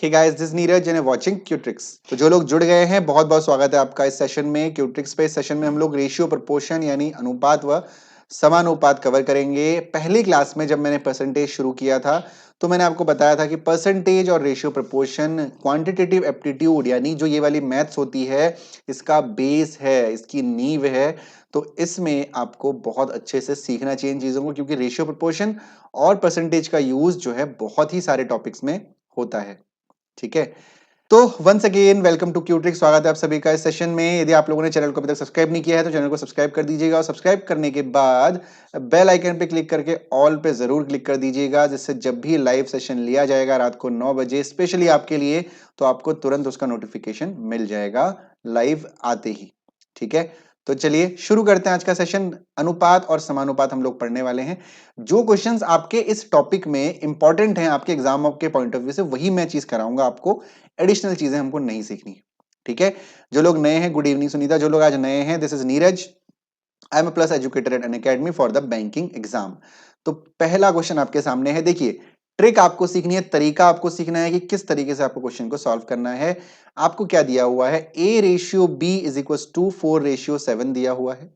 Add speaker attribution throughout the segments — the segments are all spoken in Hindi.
Speaker 1: Hey guys, this Neeraj and watching Qutrix. तो जो लोग जुड़ गए हैं, बहुत बहुत स्वागत है आपका इस सेशन में क्यूट्रिक्स पे। इस सेशन में हम लोग रेशियो प्रोपोर्शन यानी अनुपात व समानुपात कवर करेंगे। पहली क्लास में जब मैंने परसेंटेज शुरू किया था तो मैंने आपको बताया था कि परसेंटेज और रेशियो प्रोपोर्शन क्वांटिटेटिव एप्टीट्यूड यानी जो ये वाली मैथ्स होती है, इसका बेस है, इसकी नींव है। तो इसमें आपको बहुत अच्छे से सीखना चाहिए इन चीजों को, क्योंकि रेशियो प्रोपोर्शन और परसेंटेज का यूज जो है बहुत ही सारे टॉपिक्स में होता है। ठीक है, तो वंस अगेन वेलकम टू क्यूट्रिक। स्वागत है आप सभी का इस सेशन में। यदि आप लोगों ने चैनल को अभी तक सब्सक्राइब नहीं किया है तो चैनल को सब्सक्राइब कर दीजिएगा, और सब्सक्राइब करने के बाद बेल आइकन पे क्लिक करके ऑल पे जरूर क्लिक कर दीजिएगा, जिससे जब भी लाइव सेशन लिया जाएगा रात को 9 बजे स्पेशली आपके लिए, तो आपको तुरंत उसका नोटिफिकेशन मिल जाएगा लाइव आते ही। ठीक है, तो चलिए शुरू करते हैं आज का सेशन। अनुपात और समानुपात हम लोग पढ़ने वाले हैं। जो क्वेश्चंस आपके इस टॉपिक में इंपॉर्टेंट हैं आपके एग्जाम के पॉइंट ऑफ व्यू से, वही मैं चीज कराऊंगा आपको। एडिशनल चीजें हमको नहीं सीखनी। ठीक है, जो लोग नए हैं, गुड इवनिंग सुनीता। जो लोग आज नए हैं, this is Neeraj. I am a plus educator at Unacademy for the banking exam. तो पहला क्वेश्चन आपके सामने है। देखिए, ट्रिक आपको सीखनी है, तरीका आपको सीखना है कि किस तरीके से आपको क्वेश्चन को सॉल्व करना है। आपको क्या दिया हुआ है, A ratio B is equal to 4:7 दिया हुआ है।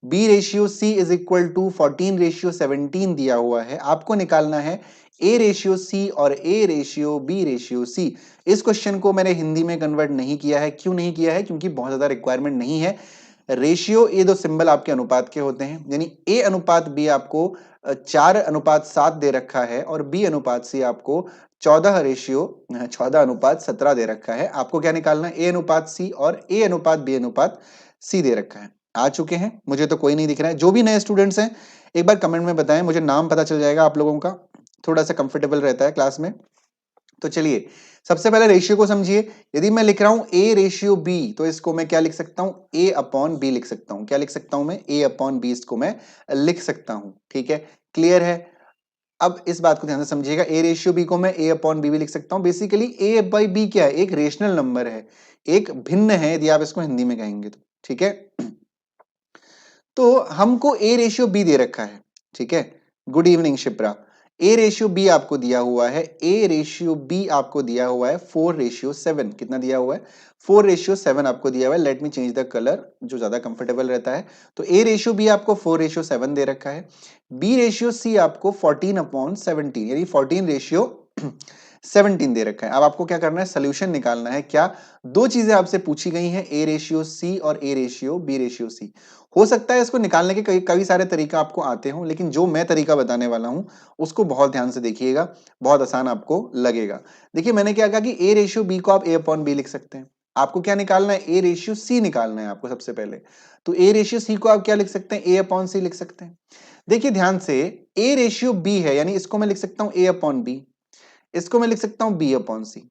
Speaker 1: B ratio C is equal to 14:17 दिया हुआ है। आपको निकालना है ए रेशियो सी और A ratio B ratio C. इस क्वेश्चन को मैंने हिंदी में कन्वर्ट नहीं किया है। क्यों नहीं किया है? क्योंकि बहुत ज्यादा रिक्वायरमेंट नहीं है। रेशियो, ये दो सिंबल आपके अनुपात के होते हैं, यानी ए अनुपात बी आपको 4:7 दे रखा है, और बी अनुपात सी आपको 14:17 दे रखा है। आपको क्या निकालना है, ए अनुपात सी और ए अनुपात बी अनुपात सी दे रखा है। आ चुके हैं? मुझे तो कोई नहीं दिख रहा है। जो भी नए स्टूडेंट्स हैं एक बार कमेंट में बताएं, मुझे नाम पता चल जाएगा आप लोगों का, थोड़ा सा कंफर्टेबल रहता है क्लास में। तो चलिए सबसे पहले रेशियो को समझिए। यदि मैं लिख रहा हूं ए रेशियो बी, तो इसको मैं क्या लिख सकता हूं, ए अपॉन बी लिख सकता हूं। क्या लिख सकता हूं मैं, ए अपॉन बी इसको मैं लिख सकता हूं। ठीक है, क्लियर है? अब इस बात को ध्यान से समझिएगा, ए रेशियो बी को मैं ए अपॉन बी भी लिख सकता हूं। बेसिकली ए बाई बी क्या है, एक रेशनल नंबर है, एक भिन्न है, यदि आप इसको हिंदी में कहेंगे तो। ठीक है, तो हमको ए रेशियो बी दे रखा है। ठीक है, good evening Shipra. A ratio B आपको दिया हुआ है, ए रेशियो बी आपको दिया हुआ है 4:7। कितना दिया हुआ है, 4:7 आपको दिया हुआ है। Let me change the colour, जो ज्यादा कंफर्टेबल रहता है। तो ए रेशियो बी आपको 4:7 दे रखा है। बी रेशियो सी आपको 14/17 यानी 14:17 दे रखा है। अब आपको क्या करना है, सोल्यूशन निकालना है। क्या, दो चीजें आपसे पूछी गई हैं, ए रेशियो सी और A ratio B ratio C. हो सकता है इसको निकालने के कई सारे तरीका आपको आते हों, लेकिन जो मैं तरीका बताने वाला हूं उसको बहुत ध्यान से देखिएगा, बहुत आसान आपको लगेगा। देखिए, मैंने क्या कहा कि ए रेशियो बी को आप ए अपॉन बी लिख सकते हैं। आपको क्या निकालना है, ए रेशियो सी निकालना है आपको सबसे पहले। तो ए रेशियो सी को आप क्या लिख सकते हैं, ए अपॉन सी लिख सकते हैं। देखिए ध्यान से, ए रेशियो बी है, यानी इसको मैं लिख सकता हूं ए अपॉन बी, इसको मैं लिख सकता हूं बी अपॉन सी।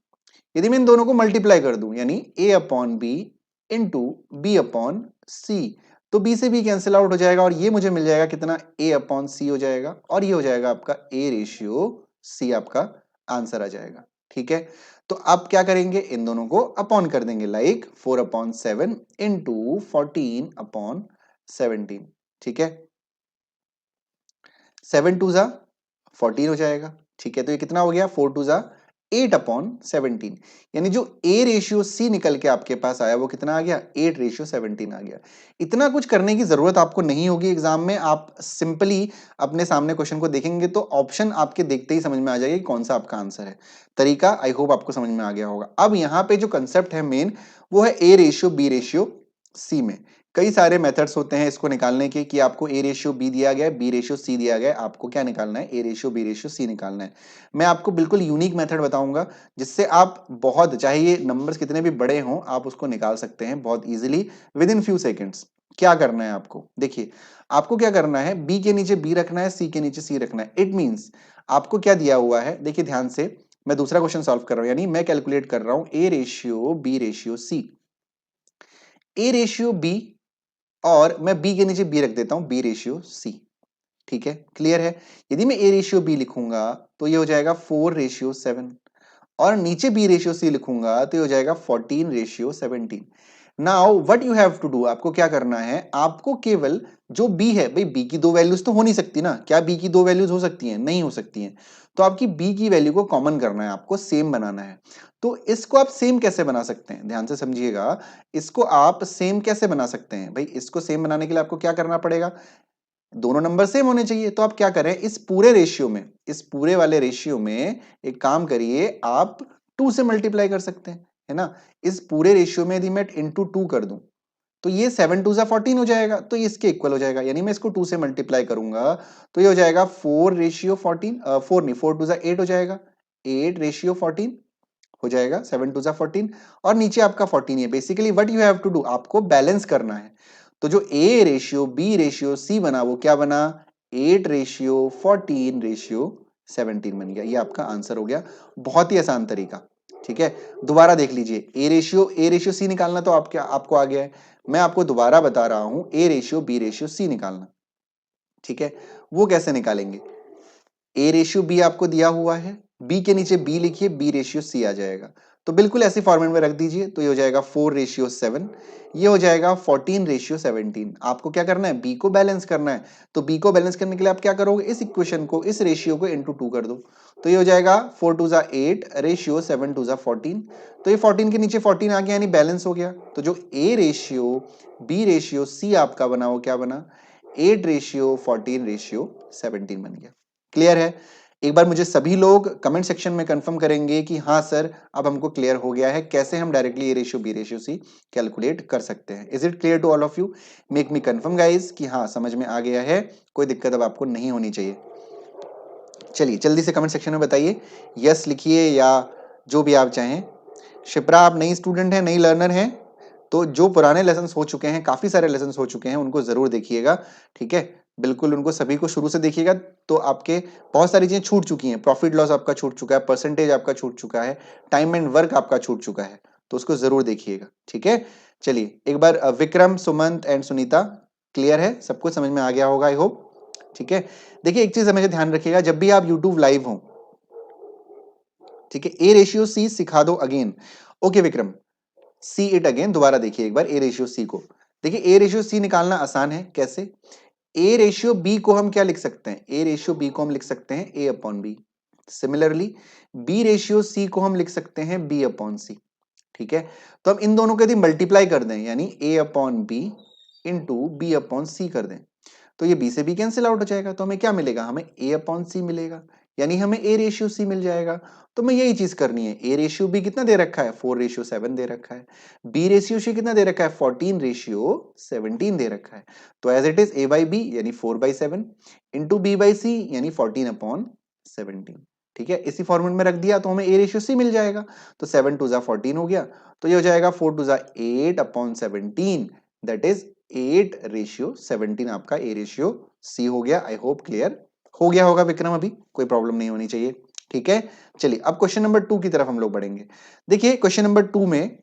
Speaker 1: यदि मैं इन दोनों को मल्टीप्लाई कर दूं, यानी a upon b into b upon c, तो बी से बी कैंसिल आउट हो जाएगा, और ये मुझे मिल जाएगा कितना, ए अपॉन सी हो जाएगा, और ये हो जाएगा आपका ए रेशियो सी, आपका आंसर आ जाएगा। ठीक है, तो आप क्या करेंगे, इन दोनों को अपॉन कर देंगे, लाइक 4/7 इंटू 14/17। ठीक है, 7 2 14 हो जाएगा। ठीक है, तो ये कितना हो गया, 4 2 8/17, यानी जो ए रेशियो सी निकल के आपके पास आया वो कितना आ गया, 8:17 आ गया। इतना कुछ करने की जरूरत आपको नहीं होगी एग्जाम में। आप सिंपली अपने सामने क्वेश्चन को देखेंगे तो ऑप्शन आपके देखते ही समझ में आ जाएगा कि कौन सा आपका आंसर है। तरीका आई होप आपको समझ में आ गया होगा। अब यहाँ पे जो कंसेप्ट है मेन, वो है ए रेशियो बी रेशियो सी में कई सारे मेथड्स होते हैं इसको निकालने के, कि आपको ए रेशियो बी दिया गया है, बी रेशियो सी दिया गया है, आपको क्या निकालना है, A ratio B ratio C निकालना है। मैं आपको बिल्कुल यूनिक मेथड बताऊंगा, जिससे आप बहुत, चाहे ये नंबर्स कितने भी बड़े हों, आप उसको निकाल सकते हैं बहुत easily with in few seconds. क्या करना है आपको, देखिए आपको क्या करना है, बी के नीचे बी रखना है, सी के नीचे सी रखना है। इट मीन्स आपको क्या दिया हुआ है, देखिए ध्यान से, मैं दूसरा क्वेश्चन सॉल्व कर रहा हूं, यानी मैं कैलकुलेट कर रहा हूं A ratio B ratio C. A ratio B, और मैं बी के नीचे बी रख देता हूं, बी रेशियो सी। ठीक है, क्लियर है? यदि मैं ए रेशियो बी लिखूंगा तो ये हो जाएगा 4:7, और नीचे बी रेशियो सी लिखूंगा तो ये हो जाएगा 14:17। Now what you have to do, आपको क्या करना है, आपको केवल जो b है, भाई b की दो वैल्यूज तो हो नहीं सकती ना, क्या b की दो वैल्यूज हो सकती हैं, नहीं हो सकती हैं, तो आपकी b की वैल्यू को कॉमन करना है, आपको सेम बनाना है। तो इसको आप सेम कैसे बना सकते हैं, ध्यान से समझिएगा, इसको आप सेम कैसे बना सकते हैं, भाई इसको सेम बनाने के लिए आपको क्या करना पड़ेगा, दोनों नंबर सेम होने चाहिए। तो आप क्या करें, इस पूरे रेशियो में, इस पूरे वाले रेशियो में एक काम करिए, आप 2 से मल्टीप्लाई कर सकते हैं, है ना। इस पूरे रेशियो में यदि मैं इंटू 2 कर दूं तो ये 7 2 14 हो जाएगा, तो ये इसके इक्वल हो जाएगा, यानी मैं इसको 2 से मल्टीप्लाई करूंगा तो ये हो जाएगा 4 रेशियो 14, 4 नहीं 4 2 8 हो जाएगा, 8 रेशियो 14 हो जाएगा, 7 2 14 और नीचे आपका 14 है। Basically what you have to do, आपको बैलेंस करना है। तो जो A ratio B ratio C बना वो क्या बना, 8 रेशियो 14 रेशियो 17 बन गया। ये आपका आंसर हो गया, बहुत ही आसान तरीका। ठीक है, दोबारा देख लीजिए, ए रेशियो सी निकालना तो आपको आ गया है। मैं आपको दोबारा बता रहा हूं A ratio B ratio C निकालना। ठीक है, वो कैसे निकालेंगे, ए रेशियो बी आपको दिया हुआ है, बी के नीचे बी लिखिए, बी रेशियो सी आ जाएगा, तो बिल्कुल ऐसे फॉर्मेट में रख दीजिए, तो ये हो जाएगा 4 रेशियो 7, ये हो जाएगा 14 रेशियो 17। आपको क्या करना है, बी को बैलेंस करना है, तो बी को बैलेंस करने के लिए आप क्या करोगे, इस इक्वेशन को, इस रेशियो को इंटू 2 कर दो, तो ये हो जाएगा 4 2 8 रेशियो 7 2 14, तो ये 14 के नीचे 14 आ गया, यानी बैलेंस हो गया। तो जो A ratio B ratio C आपका बना वो क्या बना, 8 रेशियो 14 रेशियो 17 बन गया। क्लियर है, एक बार मुझे सभी लोग कमेंट सेक्शन में कंफर्म करेंगे कि हाँ सर अब हमको क्लियर हो गया है, कैसे हम directly A ratio B ratio C calculate कर सकते हैं। Is it clear to all of you, make me confirm guys कि हाँ समझ में आ गया है, कोई दिक्कत अब आपको नहीं होनी चाहिए। चलिए जल्दी से कमेंट सेक्शन में बताइए, यस लिखिए या जो भी आप चाहें। शिप्रा आप नई स्टूडेंट हैं, नई लर्नर हैं, तो जो पुराने लेसन हो चुके हैं, काफी सारे लेसन हो चुके हैं, उनको जरूर देखिएगा। ठीक है, बिल्कुल उनको सभी को शुरू से देखिएगा, तो आपके बहुत सारी चीजें छूट चुकी हैं, प्रॉफिट लॉस आपका छूट चुका है, परसेंटेज आपका छूट चुका है, टाइम एंड वर्क आपका छूट चुका है, तो उसको जरूर देखिएगा। ठीक है, चलिए एक बार विक्रम सुमंत एंड सुनीता, क्लियर है, सबको समझ में आ गया होगा आई होप। ठीक है, देखिए एक चीज हमेशा ध्यान रखिएगा, जब भी आप यूट्यूब लाइव हो, ठीक है, ए रेशियो सी सिखा दो again. Okay Vikram, see it again, दोबारा देखिए एक बार ए रेशियो सी को। देखिए ए रेशियो सी निकालना आसान है, कैसे, ए रेशियो बी को हम क्या लिख सकते हैं, ए रेशियो बी को हम लिख सकते हैं a upon b. Similarly b ratio c को हम लिख सकते हैं बी अपॉन सी। ठीक है, तो हम इन दोनों को यदि मल्टीप्लाई कर दें, यानी a upon b into b upon c कर दें, तो ये बी से बी कैंसिल आउट हो जाएगा, तो हमें क्या मिलेगा, हमें ए अपॉन सी मिलेगा, यानी हमें ए रेशियो सी मिल जाएगा। तो मैं यही चीज करनी है, ए रेशियो बी कितना दे रखा है, 4 रेशियो 7 दे रखा है, बी रेशियो सी कितना दे रखा है, 14 रेशियो 17 दे रखा है, तो as it is A by B यानी 4/7 इंटू बी बाई सी यानी 14 अपॉन 17। ठीक है, इसी फॉर्मेट में रख दिया तो हमें ए रेशियो सी मिल जाएगा, तो 7 2 14 हो गया, तो ये हो जाएगा 4 2 8 अपॉन 17, दैट इज 8 रेशियो 17 आपका ए रेशियो सी हो गया। आई होप क्लियर हो गया होगा विक्रम, अभी कोई प्रॉब्लम नहीं होनी चाहिए। ठीक है, चलिए अब क्वेश्चन नंबर 2 की तरफ हम लोग बढ़ेंगे। देखिए क्वेश्चन नंबर 2 में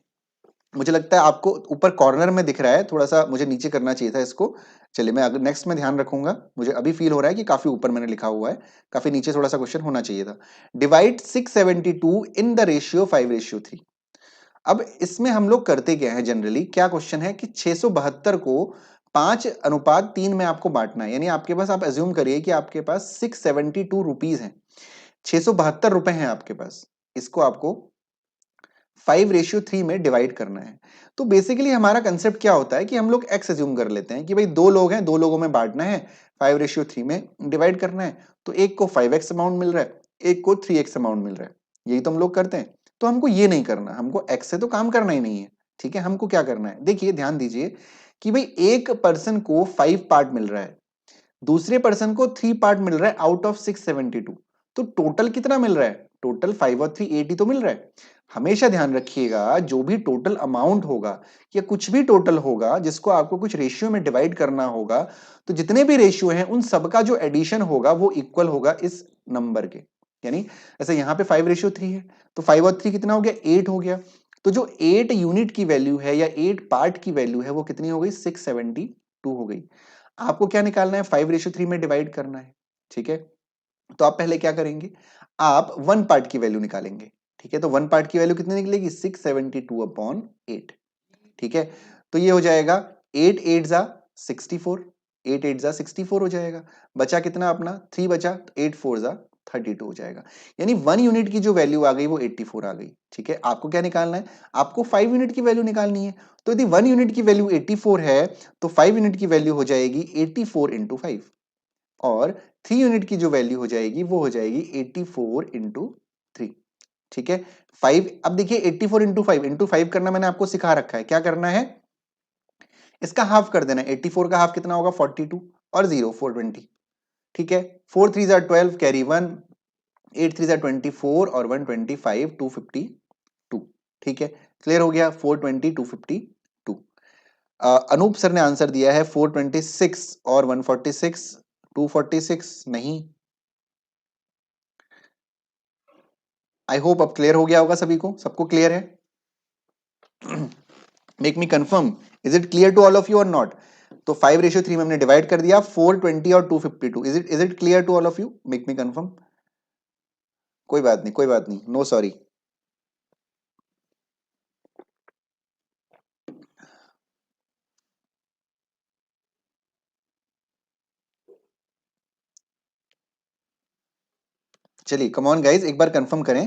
Speaker 1: मुझे लगता है आपको ऊपर कॉर्नर में दिख रहा है, थोड़ा सा मुझे नीचे करना चाहिए था इसको। चलिए मैं अगर नेक्स्ट में ध्यान रखूंगा, मुझे अभी फील हो रहा है कि काफी ऊपर मैंने लिखा हुआ है, काफी नीचे थोड़ा सा क्वेश्चन होना चाहिए था। Divide 672 in the ratio 5:3। अब इसमें हम लोग करते क्या है, जनरली क्या क्वेश्चन है कि 672 को 5:3 में आपको बांटना है, यानी आपके पास, आप एज्यूम करिए कि आपके पास 672 रुपीज हैं, 672 रुपए हैं आपके पास, इसको आपको 5:3 में डिवाइड करना है। तो बेसिकली हमारा कंसेप्ट क्या होता है कि हम लोग एक्स एज्यूम कर लेते हैं कि भाई दो लोग हैं, दो लोगों में बांटना है, 5:3 में डिवाइड करना है, तो एक को 5x अमाउंट मिल रहा है, एक को 3x अमाउंट मिल रहा है, यही तो हम लोग करते हैं। तो हमको ये नहीं करना, हमको एक्स से तो काम करना ही नहीं है। ठीक है, हमको क्या करना है, देखिए ध्यान दीजिए कि भाई एक पर्सन को 5 पार्ट मिल रहा है, दूसरे पर्सन को 3 पार्ट मिल रहा है आउट ऑफ 672, तो टोटल कितना मिल रहा है, टोटल 5 और 3 8 ही तो मिल रहा है। हमेशा ध्यान रखिएगा जो भी टोटल अमाउंट होगा या कुछ भी टोटल होगा जिसको आपको कुछ रेशियो में डिवाइड करना होगा, तो जितने भी रेशियो हैं उन सबका जो एडिशन होगा वो इक्वल होगा इस नंबर के। यानी ऐसे यहां पे 5:3 है, तो 5 और 3 कितना हो गया, 8 हो गया, तो जो 8 यूनिट की वैल्यू है या 8 पार्ट की वैल्यू है वो कितनी हो गई, 672 हो गई। आपको क्या निकालना है, 5:3 में डिवाइड करना है। ठीक है, तो आप पहले क्या करेंगे, आप 1 पार्ट की वैल्यू निकालेंगे। ठीक है, तो 1 पार्ट की वैल्यू कितनी निकलेगी, 672 अपॉन 8। ठीक है, तो ये हो जाएगा 8 8 जा 64, 8 8 जा 64 हो जाएगा। बचा कितना अपना 3 बचा, 8 4 जा 32 हो जाएगा। यानी 1 यूनिट की जो वैल्यू आ गई वो 84 आ गई। ठीक है, आपको क्या निकालना है, आपको 5 यूनिट की वैल्यू निकालनी है। तो यदि 1 यूनिट की वैल्यू 84 है तो 5 यूनिट की वैल्यू हो जाएगी 84 इंटू 5, और 3 यूनिट की जो वैल्यू हो जाएगी वो हो जाएगी 84 इंटू 3। ठीक है, 5, अब देखिए 84 इंटू 5 करना मैंने आपको सिखा रखा है, क्या करना है, इसका हाफ कर देना। 84 का हाफ कितना होगा 42, और 0 420। ठीक है, 4 3 जा 12 कैरी 1, 8 3 जा 24 और 125 252। ठीक है, क्लियर हो गया, 420 252। अनूप सर ने आंसर दिया है 426 और 146, 246 नहीं। आई होप अब क्लियर हो गया होगा सभी को, सबको क्लियर है? Make me confirm, is it clear to all of you और नॉट? तो 5:3 में हमने डिवाइड कर दिया, 420 और 252। Is it clear to all of you? Make me confirm. कोई बात नहीं, कोई बात नहीं, नो सॉरी। चलिए कम ऑन गाइज, एक बार कंफर्म करें,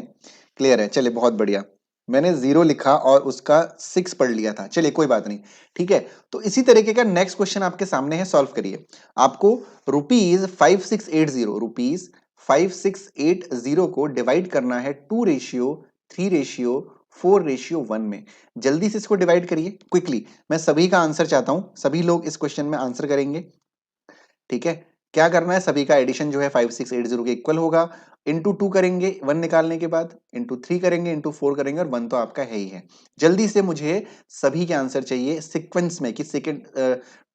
Speaker 1: क्लियर है? चलिए बहुत बढ़िया, मैंने 0 लिखा और उसका 6 पढ़ लिया था, चलिए कोई बात नहीं। ठीक है, तो इसी तरीके का नेक्स्ट क्वेश्चन आपके सामने है, सॉल्व करिए। आपको ₹5680 को डिवाइड करना है 2:3 4:1 में। जल्दी से इसको डिवाइड करिए क्विकली, मैं सभी का आंसर चाहता हूं, सभी लोग इस क्वेश्चन में आंसर करेंगे। ठीक है, क्या करना है, सभी का एडिशन जो है 5680 के इक्वल होगा, इंटू 2 करेंगे 1 निकालने के बाद, इंटू 3 करेंगे, इंटू 4 करेंगे, और 1 तो आपका है ही है। जल्दी से मुझे सभी के आंसर चाहिए सीक्वेंस में, कि सेकंड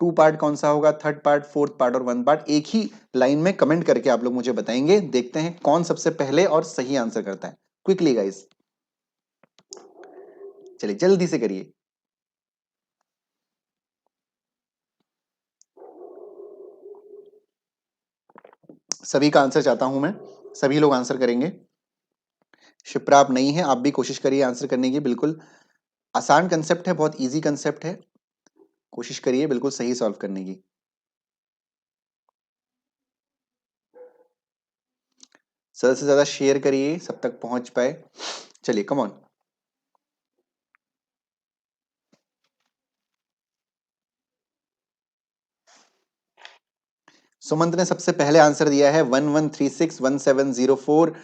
Speaker 1: 2 पार्ट कौन सा होगा, थर्ड पार्ट, फोर्थ पार्ट और 1 पार्ट, एक ही लाइन में कमेंट करके आप लोग मुझे बताएंगे। देखते हैं कौन सबसे पहले और सही आंसर करता है। क्विकली गाइस, चलिए जल्दी से करिए। सभी का आंसर चाहता हूं मैं, सभी लोग आंसर करेंगे। शिप्रा आप नहीं है, आप भी कोशिश करिए आंसर करने की, बिल्कुल आसान कंसेप्ट है, बहुत इजी कंसेप्ट है, कोशिश करिए बिल्कुल सही सॉल्व करने की। ज्यादा से ज्यादा शेयर करिए, सब तक पहुंच पाए। चलिए कम ऑन। सुमंत ने सबसे पहले आंसर दिया है 1136 1704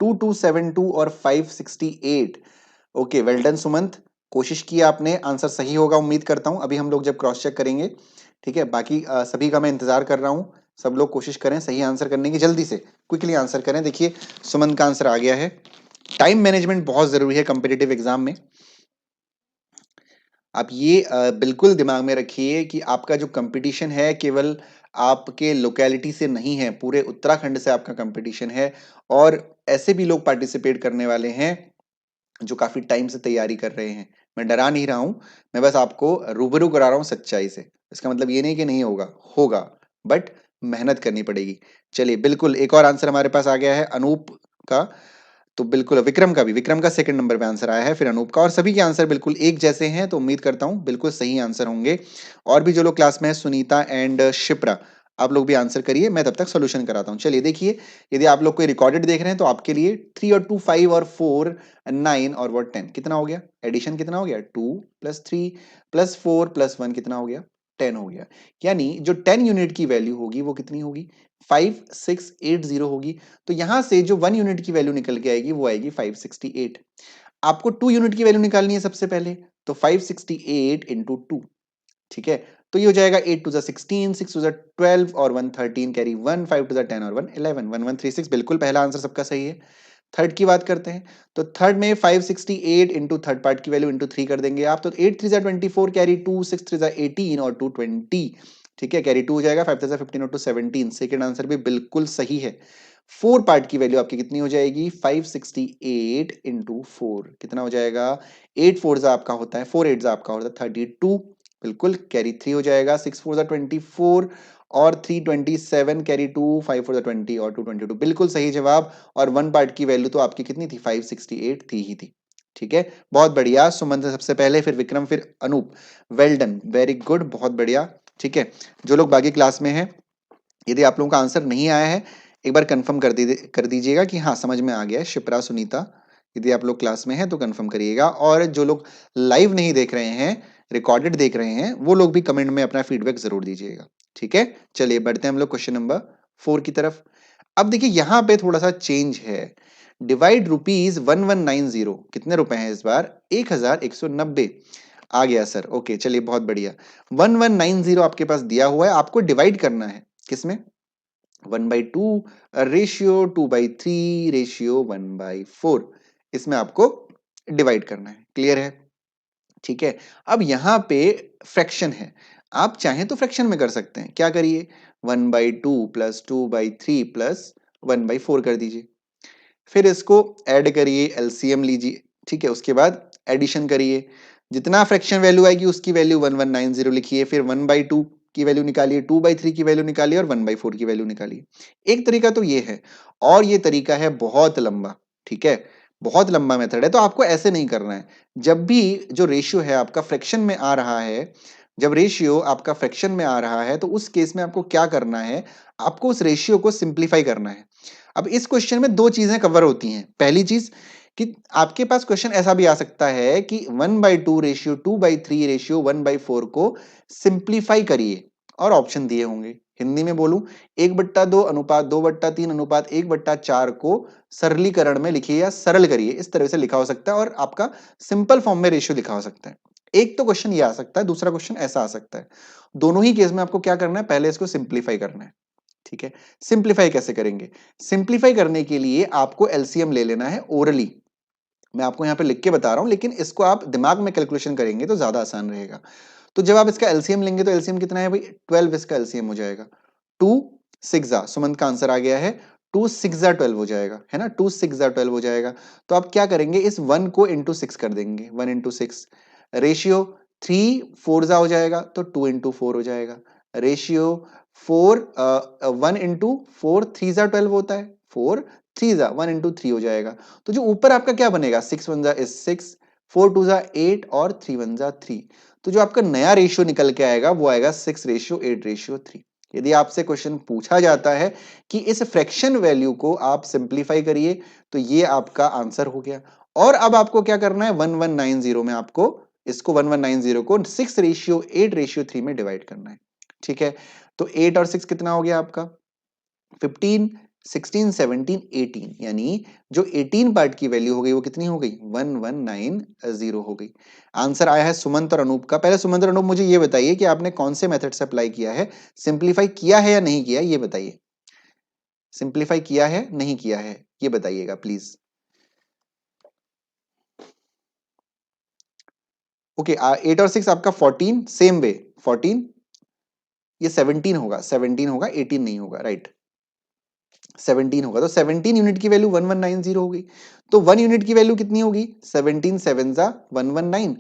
Speaker 1: 2272 और 568। ओके, वेल डन सुमंत, कोशिश की आपने, आंसर सही होगा उम्मीद करता हूं। अभी हम लोग जब क्रॉस चेक करेंगे, ठीक है, बाकी सभी का मैं इंतजार कर रहा हूं। सब लोग कोशिश करें सही आंसर करने की, जल्दी से क्विकली आंसर करें। देखिए सुमंत का आंसर आ गया है। टाइम मैनेजमेंट बहुत जरूरी है कॉम्पिटिटिव एग्जाम में। आप ये बिल्कुल दिमाग में रखिए कि आपका जो कंपटीशन है केवल आपके लोकेलिटी से नहीं है, पूरे उत्तराखंड से आपका कंपटीशन है, और ऐसे भी लोग पार्टिसिपेट करने वाले हैं जो काफी टाइम से तैयारी कर रहे हैं। मैं डरा नहीं रहा हूं, मैं बस आपको रूबरू करा रहा हूं सच्चाई से। इसका मतलब ये नहीं कि नहीं होगा, होगा, बट मेहनत करनी पड़ेगी। चलिए बिल्कुल, एक और आंसर हमारे पास आ गया है अनूप का। तो बिल्कुल विक्रम का भी, विक्रम का सेकंड नंबर पे आंसर आया है, फिर अनूप का, और सभी के आंसर बिल्कुल एक जैसे हैं, तो उम्मीद करता हूं बिल्कुल सही आंसर होंगे। और भी जो लोग क्लास में है, सुनीता एंड शिप्रा, आप लोग भी आंसर करिए, मैं तब तक सॉल्यूशन कराता हूं। चलिए देखिए, यदि आप लोग कोई रिकॉर्डेड देख रहे हैं तो आपके लिए 3 और 2 5 और 4 9 और वो 10 कितना हो गया, एडिशन कितना हो गया, 2 + 3 + 4 + 1 कितना हो गया, 10 हो गया। यानी जो 10 यूनिट की वैल्यू होगी वो कितनी होगी, 5680 होगी। तो यहां से जो 1 यूनिट की वैल्यू निकल के आएगी वो आएगी 568। आपको 2 यूनिट की वैल्यू निकालनी है सबसे पहले, तो 568 इंटू 2। ठीक है, तो ये हो जाएगा 8 टू 16, 6 टू 12 और 1 13 कैरी 1, 5 टू 10 और 1 11, 1136 बिल्कुल पहला आंसर सबका सही है। थर्ड की बात करते हैं, तो थर्ड में 568 इंटू थर्ड पार्ट की वैल्यू इंटू 3 कर देंगे आप, तो 8 3 24 कैरी 2, 6 3 18 और 2 20। ठीक है, कैरी 2 हो जाएगा, 5 3 15 और 2 17। सेकंड आंसर भी बिल्कुल सही है। फोर पार्ट की वैल्यू आपकी कितनी हो जाएगी, 568 इंटू 4 कितना हो जाएगा, 8 4 आपका होता है, 4 8 आपका होता है 32, बिल्कुल कैरी 3 हो जाएगा, 6 4 24 और 327 कैरी 2, 5 4 20 और 222 बिल्कुल सही जवाब। और वन पार्ट की वैल्यू तो आपकी कितनी थी, 568 थी ही थी। ठीक है, बहुत बढ़िया। सुमन से सबसे पहले, फिर विक्रम, फिर Anup. Well done, very good, बहुत बढ़िया। ठीक है, जो लोग बाकी क्लास में हैं, यदि आप लोगों का आंसर नहीं आया है, एक बार कंफर्म कर दीजिएगा कि हाँ समझ में आ गया है। शिप्रा, सुनीता, यदि आप लोग क्लास में हैं तो कंफर्म करिएगा। और जो लोग लाइव नहीं देख रहे हैं, रिकॉर्डेड देख रहे हैं, वो लोग भी कमेंट में अपना फीडबैक जरूर दीजिएगा। ठीक है, चलिए बढ़ते हैं हम लोग क्वेश्चन नंबर 4 की तरफ। अब देखिए यहां पे थोड़ा सा चेंज है। डिवाइड ₹1190, कितने रुपए हैं इस बार? 1190 आ गया सर। ओके, चलिए बहुत बढ़िया। 1190 आपके पास दिया हुआ है, आपको डिवाइड करना है किसमें? 1/2 रेशियो 2/3 रेशियो 1/4, इसमें आपको डिवाइड करना है। क्लियर है? ठीक है, अब यहां पे फ्रैक्शन है, आप चाहें तो फ्रैक्शन में कर सकते हैं। क्या करिए? 1/2 प्लस 2/3 प्लस 1/4 कर दीजिए। फिर इसको ऐड करिए, एलसीएम लीजिए। ठीक है, उसके बाद एडिशन करिए, जितना फ्रैक्शन वैल्यू आएगी उसकी वैल्यू 1190 लिखिए। फिर 1/2 की वैल्यू निकालिए, 2/3 की वैल्यू निकालिए और 1/4 की वैल्यू निकालिए। एक तरीका तो ये है, और ये तरीका है बहुत लंबा। ठीक है, बहुत लंबा मेथड है, तो आपको ऐसे नहीं करना है। जब भी जो रेशियो है आपका फ्रैक्शन में आ रहा है, जब रेशियो आपका फ्रैक्शन में आ रहा है, तो उस केस में आपको क्या करना है? आपको उस रेशियो को सिंप्लीफाई करना है। अब इस क्वेश्चन में दो चीजें कवर होती हैं। पहली चीज कि आपके पास क्वेश्चन ऐसा भी आ सकता है कि 1/2 रेशियो 2/3 रेशियो 1/4 को सिंप्लीफाई करिए, और ऑप्शन दिए होंगे। हिंदी में बोलूं, 1/2 अनुपात 2/3 अनुपात 1/4 को सरलीकरण में लिखिए या सरल करिए, इस तरह से लिखा हो सकता है, और आपका सिंपल फॉर्म में रेशियो लिखा हो सकता है। एक तो क्वेश्चन ये आ सकता है, दूसरा क्वेश्चन ऐसा आ सकता है। दोनों ही केस में आपको क्या करना है? पहले इसको सिंप्लीफाई करना है। ठीक है, सिंप्लीफाई कैसे करेंगे? सिंप्लीफाई करने के लिए आपको एलसीएम ले लेना है ओरली। मैं आपको यहां पे लिख के बता रहा हूं, लेकिन इसको आप दिमाग में कैलकुलेशन करेंगे तो ज्यादा आसान रहेगा। तो जब आप इसका एलसीएम लेंगे तो एलसीएम कितना है भाई? 12 इसका एलसीएम हो जाएगा। 2 6 सुमंत का आंसर आ गया है। 2 6 12 हो जाएगा, है ना? 2 6 12 हो जाएगा। तो आप क्या करेंगे? इस 1 को इंटू 6 कर देंगे, 1 इंटू 6। रेशियो 3 4 हो जाएगा, तो 2 इंटू 4 हो जाएगा। रेशियो 4 1 इंटू 4 3 12 होता है, 4 3 1 इंटू 3 हो जाएगा। तो जो ऊपर आपका क्या बनेगा? 6 1 इज 6, 4 2 8 और 3 1 3। तो जो आपका नया रेशियो निकल के आएगा वो आएगा 6:8:3। यदि आपसे क्वेश्चन पूछा जाता है कि इस फ्रैक्शन वैल्यू को आप सिंप्लीफाई करिए, तो ये आपका आंसर हो गया। और अब आपको क्या करना है? 1190 में आपको इसको 1190 को 6:8:3 में डिवाइड करना है। ठीक है, तो 8 और 6 कितना हो गया आपका? 15 16 17 18, यानी जो 18 पार्ट की वैल्यू हो गई वो कितनी हो गई? 1190 हो गई। आंसर आया है सुमंत और अनूप का। पहले सुमंत और अनूप मुझे ये बताइए कि आपने कौन से मेथड से अप्लाई किया है, सिंप्लीफाई किया है या नहीं किया, ये बताइए। सिंप्लीफाई किया है नहीं किया है, ये बताइएगा प्लीज। ओके, 8 और 6 आपका 14, सेम वे 14, ये 17 होगा, 17 होगा, 18 नहीं होगा, राइट? 17 होगा, तो 17 यूनिट की वैल्यू 1190 हो गई। तो 1 यूनिट की वैल्यू कितनी होगी? 17 7 119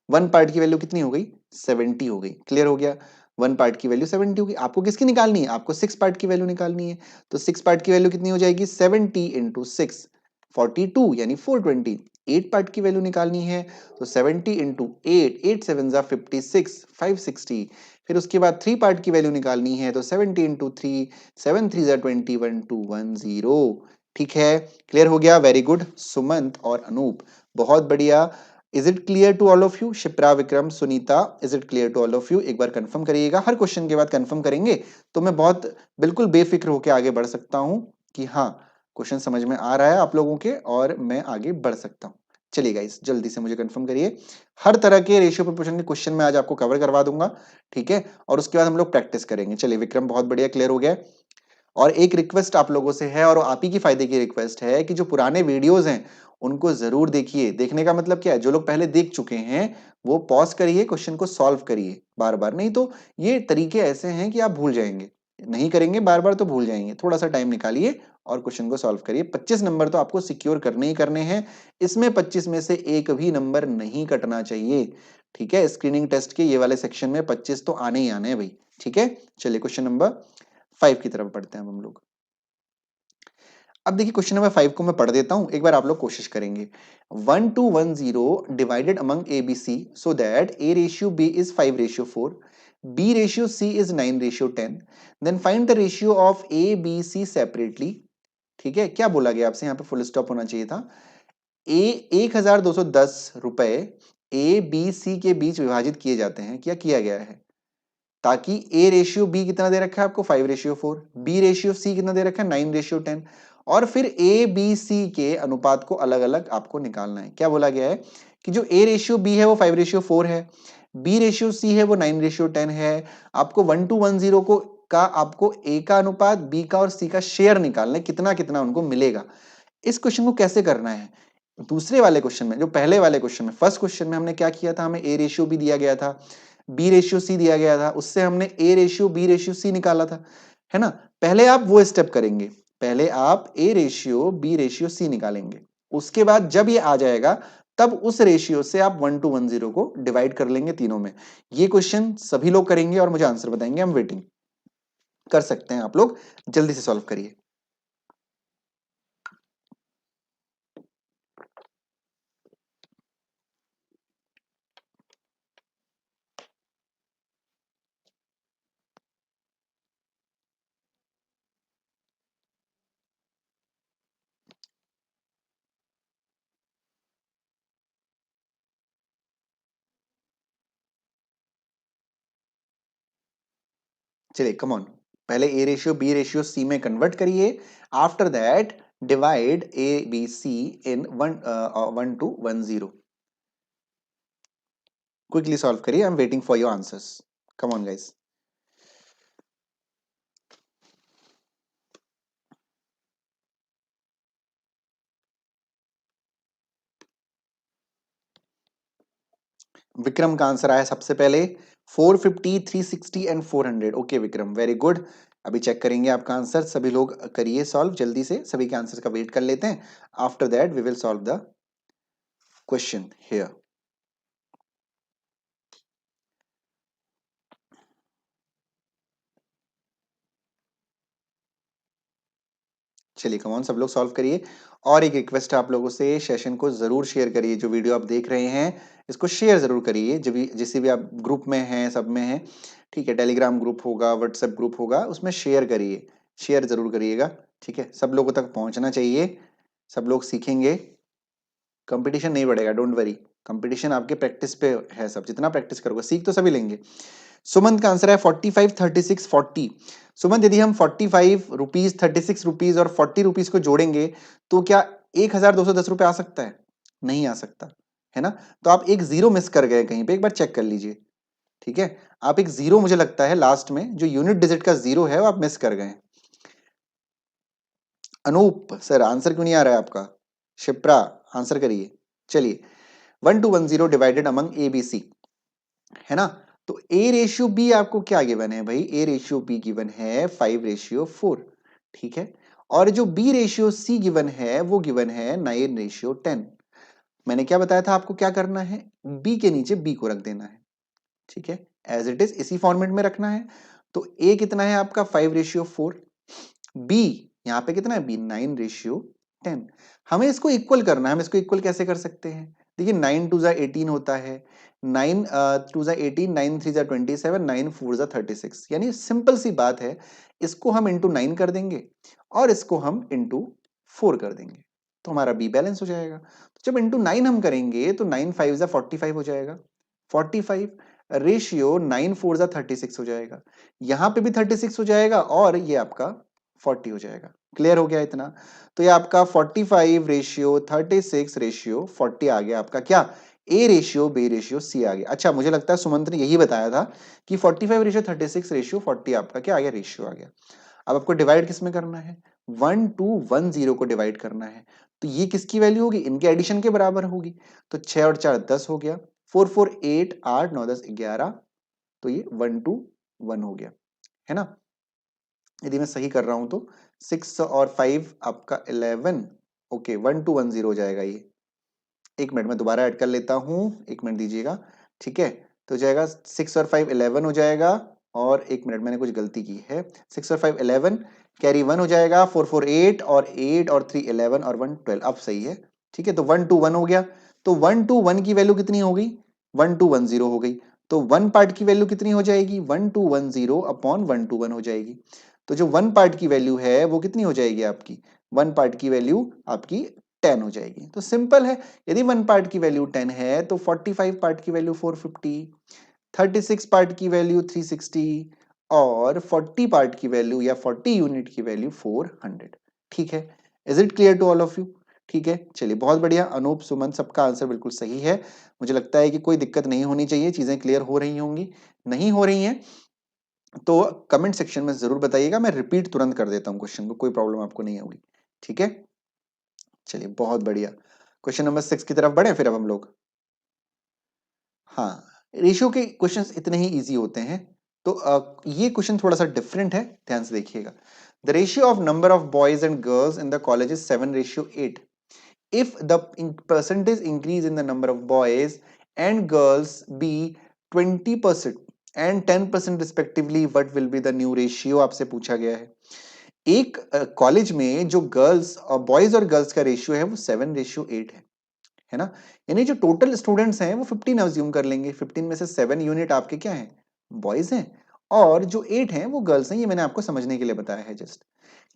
Speaker 1: 1 पार्ट की वैल्यू कितनी हो गई? 70 हो गई। क्लियर हो गया? 1 पार्ट की वैल्यू 70 होगी। आपको किसकी निकालनी है? आपको 6 पार्ट की वैल्यू निकालनी है। तो 6 पार्ट की वैल्यू कितनी हो जाएगी? 70 इंटू 6 42, यानी 420। 8 पार्ट की वैल्यू निकालनी है, तो 70 इंटू 8 8 7 56 560। फिर उसके बाद 3 पार्ट की वैल्यू निकालनी है, तो 70 इंटू 3 7 3 21 210। ठीक है, क्लियर हो गया? वेरी गुड सुमंत और अनूप, बहुत बढ़िया। Is it clear to all of you? Shipra, Vikram, Sunita, is it clear to all of you? एक बार कंफर्म करिएगा। हर क्वेश्चन के बाद कंफर्म करेंगे तो मैं बहुत बिल्कुल बेफिक्र होकर आगे बढ़ सकता हूं कि हाँ क्वेश्चन समझ में आ रहा है आप लोगों के, और मैं आगे बढ़ सकता हूं। चलिए गाइस, जल्दी से मुझे कंफर्म करिए। हर तरह के रेशियो प्रोपोर्शन के क्वेश्चन मैं आज आपको कवर करवा दूंगा। ठीक है, और उसके बाद हम लोग प्रैक्टिस करेंगे। चलिए विक्रम, बहुत बढ़िया, क्लियर हो गया। और एक रिक्वेस्ट आप लोगों से है, और आप ही की फायदे की रिक्वेस्ट है, कि जो पुराने वीडियोस हैं उनको जरूर देखिए। देखने का मतलब क्या है? जो लोग पहले देख चुके हैं वो पॉज करिए, क्वेश्चन को सॉल्व करिए बार बार, नहीं तो ये तरीके ऐसे हैं कि आप भूल जाएंगे। नहीं करेंगे बार बार तो भूल जाएंगे। थोड़ा सा टाइम निकालिए और क्वेश्चन को सॉल्व करिए। 25 नंबर तो आपको सिक्योर करने ही करने हैं। इसमें 25 में से एक भी नंबर नहीं कटना चाहिए। ठीक है, स्क्रीनिंग टेस्ट के ये वाले सेक्शन में 25 तो आने ही आने हैं भाई। ठीक है, चलिए क्वेश्चन नंबर 5 की तरफ बढ़ते हैं हम लोग। अब देखिए क्वेश्चन नंबर 5 को मैं पढ़ देता हूं, एक बार आप लोग कोशिश करेंगे। 1210 divided among A B C so that A ratio B is 5:4, B ratio C is 9:10, then find the ratio of A B C separately. ठीक है, क्या बोला गया आपसे, यहाँ पे फुल स्टॉप होना चाहिए था। ए 1210 रुपए ए बी सी के बीच विभाजित किए जाते हैं, क्या किया गया है, ताकि ए रेशियो बी कितना दे रखा है आपको 5:4, बी रेशियो सी कितना दे रखा है 9:10, और फिर ए बी सी के अनुपात को अलग अलग आपको निकालना है। क्या बोला गया है कि जो ए रेशियो बी है वो 5:4 है, बी रेशियो सी है वो 9:10 है। आपको 1210 को का आपको ए का अनुपात, बी का और सी का शेयर निकालना है, कितना कितना उनको मिलेगा। इस क्वेश्चन को कैसे करना है, दूसरे वाले क्वेश्चन में, जो पहले वाले क्वेश्चन में, फर्स्ट क्वेश्चन में हमने क्या किया था, हमें ए रेशियो भी दिया गया था, बी रेशियो सी दिया गया था, उससे हमने A ratio B ratio C निकाला था, है ना। पहले आप वो स्टेप करेंगे, पहले आप A ratio B ratio C निकालेंगे, उसके बाद जब ये आ जाएगा तब उस रेशियो से आप 1210 को डिवाइड कर लेंगे तीनों में। ये क्वेश्चन सभी लोग करेंगे और मुझे आंसर बताएंगे, हम वेटिंग कर सकते हैं, आप लोग जल्दी से सॉल्व करिए। चलिए कम ऑन, पहले ए रेशियो बी रेशियो सी में कन्वर्ट करिए, after that divide a B c in 1210। Quickly solve करिए, I am waiting for your answers, come on guys. Vikram का आंसर आया सबसे पहले, 450, 360 and 400। Okay Vikram, very good. अभी चेक करेंगे आपका आंसर, सभी लोग करिए सॉल्व जल्दी से, सभी के आंसर का वेट कर लेते हैं, after that we will solve the question here. चलिए कम ऑन, सब लोग सॉल्व करिए। और एक रिक्वेस्ट है आप लोगों से, सेशन को जरूर शेयर करिए, जो वीडियो आप देख रहे हैं इसको शेयर जरूर करिए, जब भी जिस भी आप ग्रुप में हैं, सब में हैं, ठीक है, टेलीग्राम ग्रुप होगा, व्हाट्सएप ग्रुप होगा, उसमें शेयर करिए, शेयर जरूर करिएगा, ठीक है, सब लोगों तक पहुंचना चाहिए, सब लोग सीखेंगे, कंपटीशन नहीं बढ़ेगा, डोंट वरी, कंपटीशन आपके प्रैक्टिस पे है, सब जितना प्रैक्टिस करोगे सीख तो सभी लेंगे। सुमंत का आंसर है 45, 36, 40। सुमंत यदि हम 45 रुपीज, 36 रुपीज और 40 रुपीज को जोड़ेंगे तो क्या 1210 रुपए आ सकता है, नहीं आ सकता, है ना। तो आप एक जीरो मिस कर गए कहीं पे, एक बार चेक कर लीजिए, ठीक है, आप एक जीरो, मुझे लगता है लास्ट में जो यूनिट डिजिट का जीरो है वो आप मिस कर गए। अनूप सर आंसर क्यों नहीं आ रहा है आपका, शिप्रा आंसर करिए। चलिए 1210 divided among A B C, है ना। तो ए रेशियो बी आपको क्या गिवन है भाई, ए रेशियो बी गिवन है 5:4, ठीक है, और जो बी रेशियो सी गिवन है वो गिवन है 9:10। मैंने क्या बताया था आपको, क्या करना है, बी के नीचे बी को रख देना है, ठीक है, एज इट इज इसी फॉर्मेट में रखना है। तो ए कितना है आपका 5:4, बी यहाँ पे कितना है बी 9:10। हमें इसको इक्वल करना है, हम इसको इक्वल कैसे कर सकते हैं, देखिए 9 2 18 होता है, 9 2 18, 9 3 27, 9 4 36, यानी सिंपल सी बात है, इसको हम इंटू 9 कर देंगे और इसको हम इंटू 4 कर देंगे, तो हमारा बी बैलेंस हो जाएगा। तो जब इंटू 9 हम करेंगे तो 9 5 45 हो जाएगा, 45 रेशियो 9 4 36 हो जाएगा, यहां पे भी 36 हो जाएगा और ये आपका 40 हो जाएगा। क्लियर हो गया इतना, तो ये आपका 45:36:40 आ गया आपका क्या, a ratio B ratio c आ गया। अच्छा मुझे लगता है सुमंत ने यही बताया था कि 45:36:40 आपका क्या आ गया, रेशियो आ गया। अब आपको डिवाइड किस में करना है, 1210 को डिवाइड करना है, तो ये किसकी वैल्यू होगी, इनके एडिशन के बराबर होगी, तो 6 और 4 10 हो गया, 4 4 8 8 9 10 11, तो ये 1 2 1 हो गया, है ना। यदि मैं सही कर रहा हूं तो 6 और 5 आपका 11, ओके 1210 हो जाएगा ये। एक मिनट में दोबारा ऐड कर लेता हूं, एक मिनट दीजिएगा, ठीक है, तो जाएगा 6 और 5 11 हो जाएगा, और एक मिनट मैंने कुछ गलती की है, 6 और 5 11, कैरी 1 हो जाएगा, 4 4 8 और 8 और 3 11 और 1 12। अब सही है, ठीक है। तो 1 2 1 हो गया, तो 1 2 1 की वैल्यू कितनी हो गई? 1 2 1 0 हो गई। तो 1 पार्ट की वैल्यू कितनी हो जाएगी? 1 2 1 0 अपॉन 1 2 1 हो जाएगी। तो जो 1 पार्ट की वैल्यू है वो कितनी हो जाएगी आपकी? 1 पार्ट की वैल्यू आपकी 10 हो जाएगी। तो सिंपल है, यदि 1 पार्ट की वैल्यू 10 है तो 45 पार्ट की वैल्यू 450, 36 पार्ट की वैल्यू 360 और 40 पार्ट की वैल्यू या 40 यूनिट की वैल्यू 400। ठीक है, is it clear to all of you? ठीक है, चलिए बहुत बढ़िया। अनूप, सुमन, सबका आंसर बिल्कुल सही है। मुझे लगता है कि कोई दिक्कत नहीं होनी चाहिए, चीजें क्लियर हो रही होंगी। नहीं हो रही हैं तो कमेंट सेक्शन में जरूर बताइएगा, मैं रिपीट तुरंत कर देता हूं क्वेश्चन को, कोई प्रॉब्लम आपको नहीं होगी। ठीक है, चलिए बहुत बढ़िया। क्वेश्चन नंबर 6 की तरफ बढ़े फिर अब हम लोग। हाँ, रेशियो के क्वेश्चंस इतने ही इजी होते हैं। तो ये क्वेश्चन थोड़ा सा डिफरेंट है, ध्यान से देखिएगा। The ratio of number of boys and girls in the college is 7:8। if the percentage increase in the number of boys and girls be 20% and 10% respectively, what will be the new ratio? आपसे पूछा गया है। एक कॉलेज में जो गर्ल्स और बॉयज और गर्ल्स का रेशियो है वो 7:8 है ना। यानी जो टोटल स्टूडेंट्स हैं वो 15 अज्यूम कर लेंगे। 15 में से 7 यूनिट आपके क्या हैं? बॉयज हैं, और जो 8 हैं वो गर्ल्स हैं। ये मैंने आपको समझने के लिए बताया है जस्ट।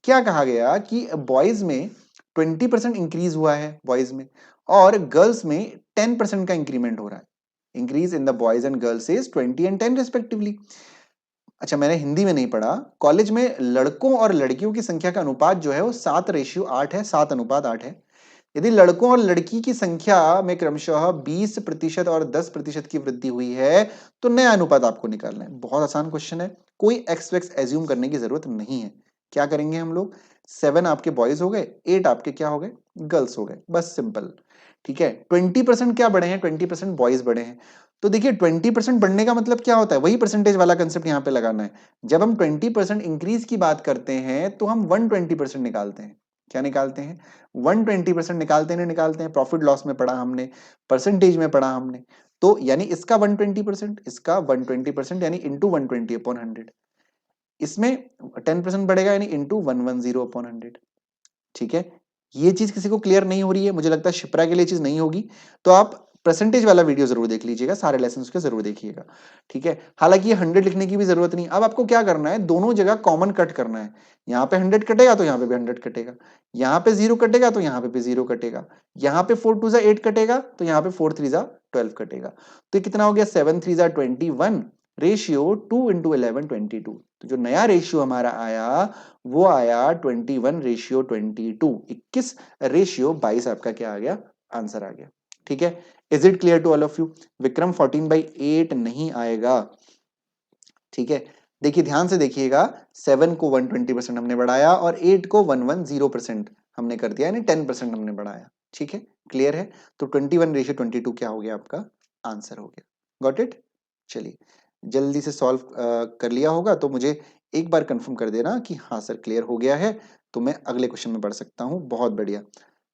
Speaker 1: क्या कहा गया कि बॉयज में 20% इंक्रीज हुआ है बॉयज में, और गर्ल्स में 10% का इंक्रीमेंट हो रहा है। Increase in the boys and girls is 20 and 10 respectively. अच्छा, मैंने हिंदी में नहीं पढ़ा। कॉलेज में लड़कों और लड़कियों की संख्या का अनुपात जो है वो 7:8 है, 7:8 है। यदि लड़कों और लड़की की संख्या में क्रमशः 20% और 10% की वृद्धि हुई है तो नया अनुपात आपको निकालना है। बहुत आसान क्वेश्चन है, कोई एक्स वैक्स एज्यूम करने की जरूरत नहीं है। क्या करेंगे हम लोग? 7 आपके बॉयज हो गए, 8 आपके क्या हो गए? गर्ल्स हो गए, बस सिंपल। ठीक है, 20% क्या बढ़े हैं? 20% बॉयज बढ़े हैं। तो देखिए 20% बढ़ने का मतलब क्या होता है? वही परसेंटेज वाला कंसेप्ट यहाँ पे लगाना है। जब हम 20% इंक्रीज की बात करते हैं तो हम 120% निकालते हैं। क्या निकालते हैं? 120% निकालते नहीं निकालते हैं। प्रॉफिट लॉस में पढ़ा हमने, परसेंटेज में पढ़ा हमने। तो यानी इसका 120%, इसका 120% यानी इंटू 120 अपॉन 100। इसमें 10% बढ़ेगा यानी इंटू 110 अपॉन 100। ठीक है, ये चीज किसी को क्लियर नहीं हो रही है, मुझे लगता है शिप्रा के लिए चीज नहीं होगी। तो आप परसेंटेज वाला वीडियो जरूर देख लीजिएगा, सारे लेसन के जरूर देखिएगा। ठीक है, हालांकि ये 100 लिखने की भी जरूरत नहीं। अब आपको क्या करना है? दोनों जगह कॉमन कट करना है। यहाँ पे 100 कटेगा तो यहाँ पे भी 100 कटेगा, यहाँ पे 0 कटेगा तो यहाँ पे भी 0 कटेगा, यहाँ पे 4 2 जा 8 कटेगा तो यहाँ पे 4 3 जा 12 कटेगा। तो ये कितना हो गया? 7 3 जा 21, रेशियो 2 × 11 22। तो जो नया रेशियो हमारा आया वो आया 21:22। 21:22 आपका क्या आ गया? आंसर आ गया। ठीक है, is it clear to all of you? Vikram 14/8 नहीं आएगा। ठीक है, देखिए ध्यान से देखिएगा, 7 को 120% हमने बढ़ाया और 8 को 110% हमने कर दिया, यानी 10% हमने बढ़ाया। ठीक है, क्लियर है? तो 21:22 क्या हो गया? आपका आंसर हो गया। Got it? चलिए, जल्दी से सॉल्व कर लिया होगा तो मुझे एक बार कंफर्म कर देना कि हाँ सर क्लियर हो गया है, तो मैं अगले क्वेश्चन में बढ़ सकता हूं। बहुत बढ़िया,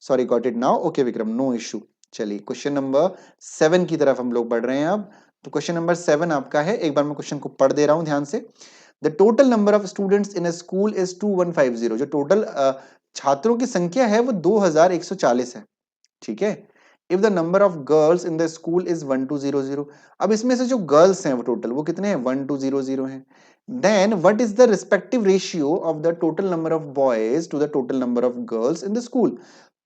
Speaker 1: sorry, got it now. Okay Vikram, no issue. चलिए क्वेश्चन नंबर 7 की तरफ हम लोग बढ़ रहे हैं अब। तो क्वेश्चन नंबर 7 आपका है, एक बार मैं क्वेश्चन को पढ़ दे रहा हूं ध्यान से। The total number of students in a school is 2150। जो टोटल छात्रों की संख्या है वो 2140 है। ठीक है, if the number of girls in the school is 1200। अब इसमें से जो गर्ल्स हैं वो टोटल वो कितने हैं? 1200 हैं। Then what is the respective ratio of the total number of boys to the total number of girls in the school.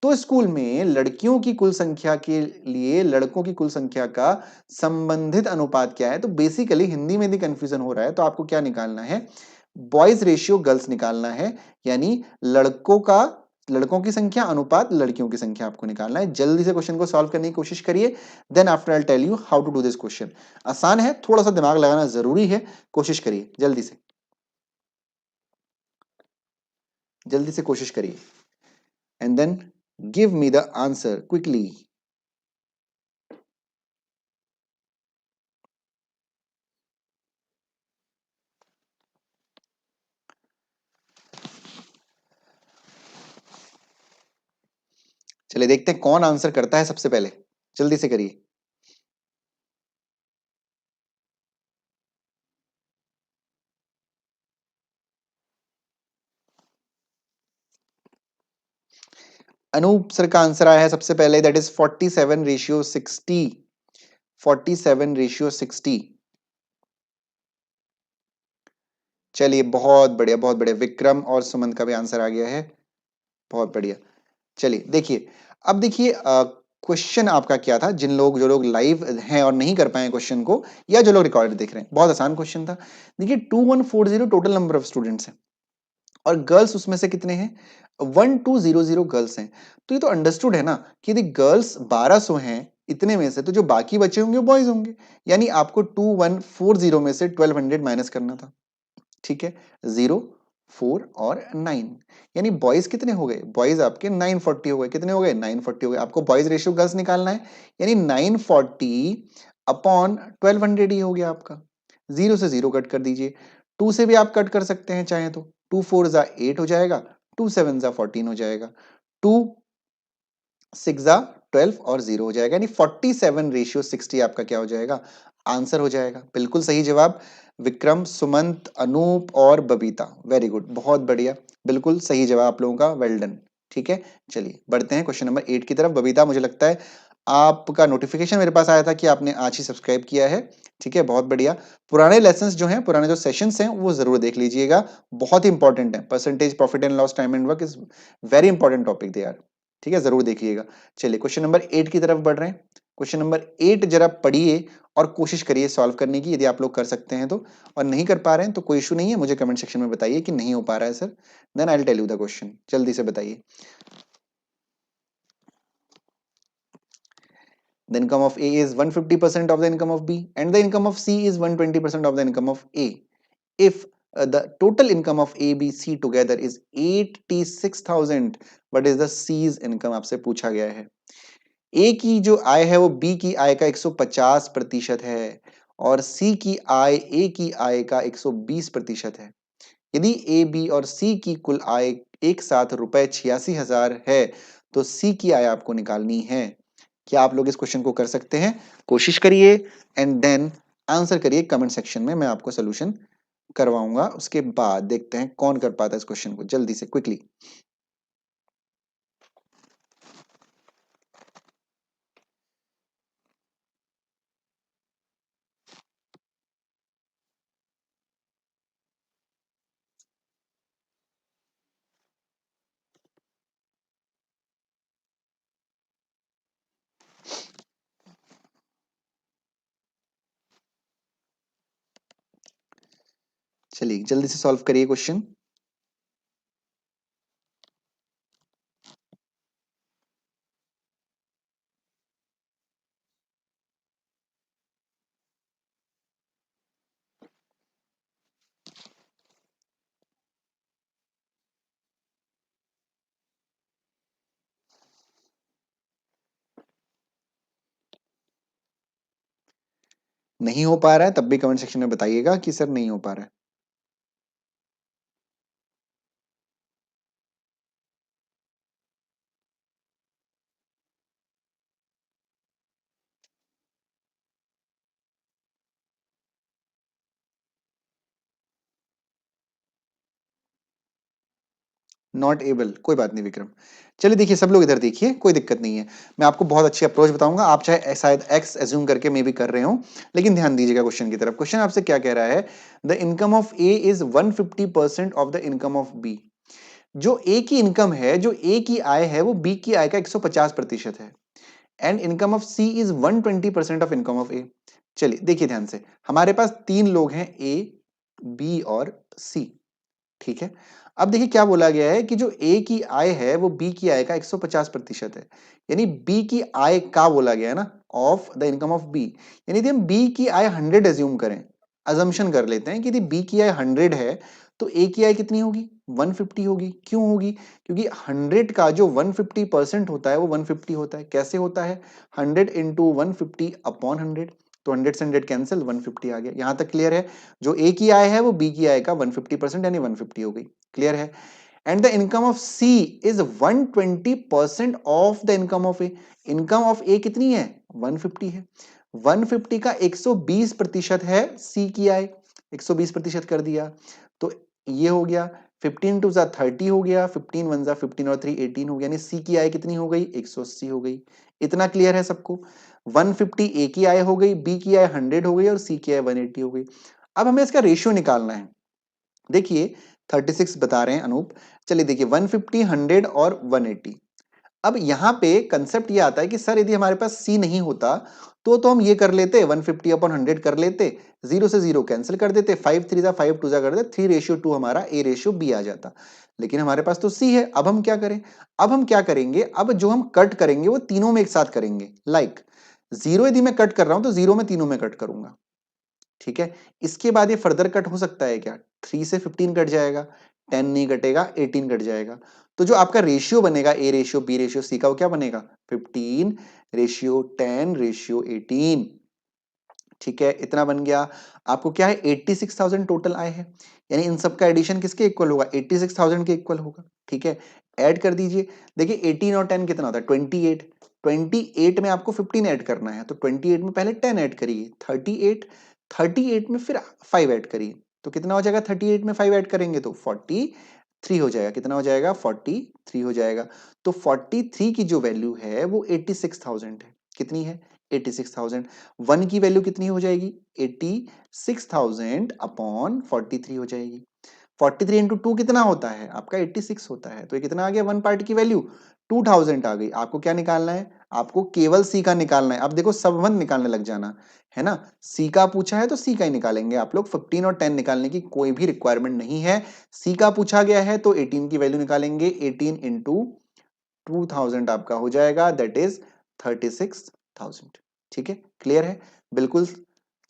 Speaker 1: तो स्कूल में लड़कियों की कुल संख्या के लिए लड़कों की कुल संख्या का संबंधित अनुपात क्या है? तो बेसिकली हिंदी में भी कंफ्यूजन हो रहा है तो आपको क्या निकालना है? बॉयज रेशियो गर्ल्स निकालना है, यानी लड़कों की संख्या अनुपात लड़कियों की संख्या आपको निकालना है। जल्दी से क्वेश्चन को सॉल्व करने की कोशिश करिए, then after I tell you how to do this question. आसान है, थोड़ा सा दिमाग लगाना जरूरी है, कोशिश करिए जल्दी से कोशिश करिए and then give me the answer quickly. चलिए देखते हैं कौन आंसर करता है सबसे पहले, जल्दी से करिए। अनूप सर का आंसर आया है सबसे पहले, दैट इज 47:60। 47:60। चलिए बहुत बढ़िया बहुत बढ़िया, विक्रम और सुमंत का भी आंसर आ गया है, बहुत बढ़िया। चलिए देखिए, अब देखिए क्वेश्चन आपका क्या था, जो लोग लाइव हैं और नहीं कर पाए क्वेश्चन को, या जो लोग रिकॉर्ड देख रहे हैं, बहुत आसान क्वेश्चन था। देखिए 2140 टोटल नंबर ऑफ स्टूडेंट्स हैं और गर्ल्स उसमें से कितने हैं, 1200 गर्ल्स हैं। तो ये तो अंडरस्टूड है ना कि यदि गर्ल्स 1200 हैं इतने में से, तो जो बाकी बचे होंगे वो बॉयज होंगे, यानी आपको 2140 में से 1200 माइनस करना था। ठीक है, 0, 4 और 9, यानी बॉयज कितने हो गए, बॉयज आपके 940 हो गए। कितने हो गए, 940 हो गए। आपको बॉयज रेशियो गर्ल्स निकालना है, यानी 940 अपॉन 1200 ही हो गया आपका। 0 से 0 कट कर दीजिए, 2 से भी आप कट कर सकते हैं चाहे तो, 2 4 जा 8 हो जाएगा, 2 7 जा 14 हो जाएगा, 2 6 जा 12 और 0 हो जाएगा, यानी 47:60 आपका क्या हो जाएगा, आंसर हो जाएगा। बिल्कुल सही जवाब विक्रम, सुमंत, अनूप और बबीता, वेरी गुड, बहुत बढ़िया, बिल्कुल सही जवाब आप लोगों का, वेल डन। ठीक है, चलिए बढ़ते हैं क्वेश्चन नंबर 8 की तरफ। बबीता, मुझे लगता है आपका नोटिफिकेशन मेरे पास आया था कि आपने आज ही सब्सक्राइब किया है। ठीक है, बहुत बढ़िया। पुराने लेसन्स जो हैं, पुराने जो सेशंस हैं, वो जरूर देख लीजिएगा, बहुत इंपॉर्टेंट है। Percentage, profit and loss, time and work is very important topic they are. ठीक है, जरूर देखिएगा। चलिए क्वेश्चन नंबर 8 की तरफ बढ़ रहे हैं। क्वेश्चन नंबर 8 जरा पढ़िए और कोशिश करिए सॉल्व करने की, यदि आप लोग कर सकते हैं तो, और नहीं कर पा रहे हैं तो कोई इशू नहीं है, मुझे कमेंट सेक्शन में बताइए कि नहीं हो पा रहा है sir, then I will tell you the question. जल्दी से बताइए। The income of A is 150% of the income of B and the income of C is 120% of the income of A. If the total income of A, B, C together is 86,000, what is the C's income, आपसे पूछा गया है। ए की जो आय है वो बी की आय का 150% है और सी की आय ए की आय का 120% है। यदि ए, बी और सी की कुल आय एक साथ रुपए 86,000 है, तो सी की आय आपको निकालनी है। क्या आप लोग इस क्वेश्चन को कर सकते हैं? कोशिश करिए एंड देन आंसर करिए कमेंट सेक्शन में, मैं आपको सोल्यूशन करवाऊंगा। उसके बाद देखते हैं कौन कर पाता है इस क्वेश्चन को, जल्दी से क्विकली। चलिए जल्दी से सॉल्व करिए क्वेश्चन। नहीं हो पा रहा है तब भी कमेंट सेक्शन में बताइएगा कि सर नहीं हो पा रहा है। नॉट एबल, कोई बात नहीं विक्रम। चलिए देखिए, सब लोग इधर देखिए, कोई दिक्कत नहीं है। मैं आपको बहुत अच्छी अप्रोच बताऊंगा, आप चाहे शायद एक्स एज्यूम करके मे भी कर रहे हो, लेकिन ध्यान दीजिएगा क्वेश्चन की तरफ। क्वेश्चन आपसे क्या कह रहा है, the income of A is 150% of the income of B. जो ए की इनकम है, जो ए की आय है, वो बी की आय का 150% है, and income of c is 120% of income of a. चलिए देखिए ध्यान से, हमारे पास तीन लोग हैं, ए, बी और सी। ठीक है, अब देखिए क्या बोला गया है कि जो ए की आय है वो बी की आय का 150% है, यानी बी की आय का बोला गया है ना, of the income of B. यानी यदि हम बी की आय 100 एज्यूम करें, अजम्पशन कर लेते हैं कि यदि बी की आय 100 है तो ए की आय कितनी होगी, 150 होगी। क्यों होगी, क्योंकि 100 का जो 150% होता है वो 150 होता है। कैसे होता है, 100 इंटू 150 अपॉन 100, तो 100 से 100 कैंसिल, 150 आ गया। यहां तक क्लियर है, जो ए की आय है वो बी की आय का 150% यानी 150 हो गई, क्लियर है। And the income of c is 120% of the income of a. Income of a कितनी है, 150 है, 150 का 120% है सी की आय, 120% कर दिया तो ये हो गया। 15 टू जा 30 हो गया, 15 वन जा 15 और 3 18 हो गया, यानी सी की आय कितनी हो गई? 180 हो गई। इतना क्लियर है सबको? 150 ए की आय हो गई, बी की आय 100 हो गई और सी की आय 180 हो गई। अब हमें इसका रेशियो निकालना है। देखिए 36 बता रहे हैं अनूप। चलिए देखिए 150, 100 और 180। अब यहां पे कंसेप्ट ये आता है कि सर यदि हमारे पास सी नहीं होता तो हम ये कर लेते, 150 अपॉन 100 कर लेते, जीरो से जीरो कैंसिल कर देते, 5 3 जा 5 2 जा कर देते, 3:2 हमारा ए रेशियो बी आ जाता। लेकिन हमारे पास तो सी है। अब हम क्या करें? अब हम क्या करेंगे? अब जो हम कट करेंगे वो तीनों में एक साथ करेंगे। लाइक जीरो यदि मैं कट कर रहा हूं तो जीरो में तीनों में कट करूंगा। ठीक है, इसके बाद ये फर्दर कट हो सकता है क्या? 3 से 15 कट जाएगा, 10 नहीं कटेगा, 18 कट जाएगा। तो जो आपका रेशियो बनेगा A ratio B ratio C का, वो क्या बनेगा? 15 रेशियो 10 रेशियो 18। ठीक है, इतना बन गया। आपको क्या है? 86,000 टोटल आए हैं, यानी इन सब का एडिशन किसके इक्वल होगा? 86,000 के इक्वल होगा। ठीक है, ऐड कर दीजिए। देखिए 18 और 10 कितना होता है? 28। 28 में आपको 15 ऐड करना है, तो 28 में पहले 10 ऐड करिए, 38। 38 में फिर 5 ऐड करिए, तो कितना हो जाएगा? 38 में 5 ऐड करेंगे तो 43 हो जाएगा। कितना हो जाएगा? 43 हो जाएगा। तो 43 की जो वैल्यू है वो 86,000 है। कितनी है? 86,000। 1 की वैल्यू कितनी हो जाएगी? 86,000 अपॉन 43 हो जाएगी। 43 इंटू 2 कितना होता है? आपका 86 होता है। तो ये कितना आ गया? वन पार्ट की वैल्यू 2000 आ गई। आपको क्या निकालना है? आपको केवल सी का निकालना है। अब देखो सब मत निकालने लग जाना, है ना? सी का पूछा है तो सी का ही निकालेंगे आप लोग। 15 और 10 निकालने की कोई भी रिक्वायरमेंट नहीं है। सी का पूछा गया है तो 18 की वैल्यू निकालेंगे। 18 इंटू 2000 आपका हो जाएगा, दैट इज 36,000। ठीक है, क्लियर है? बिल्कुल।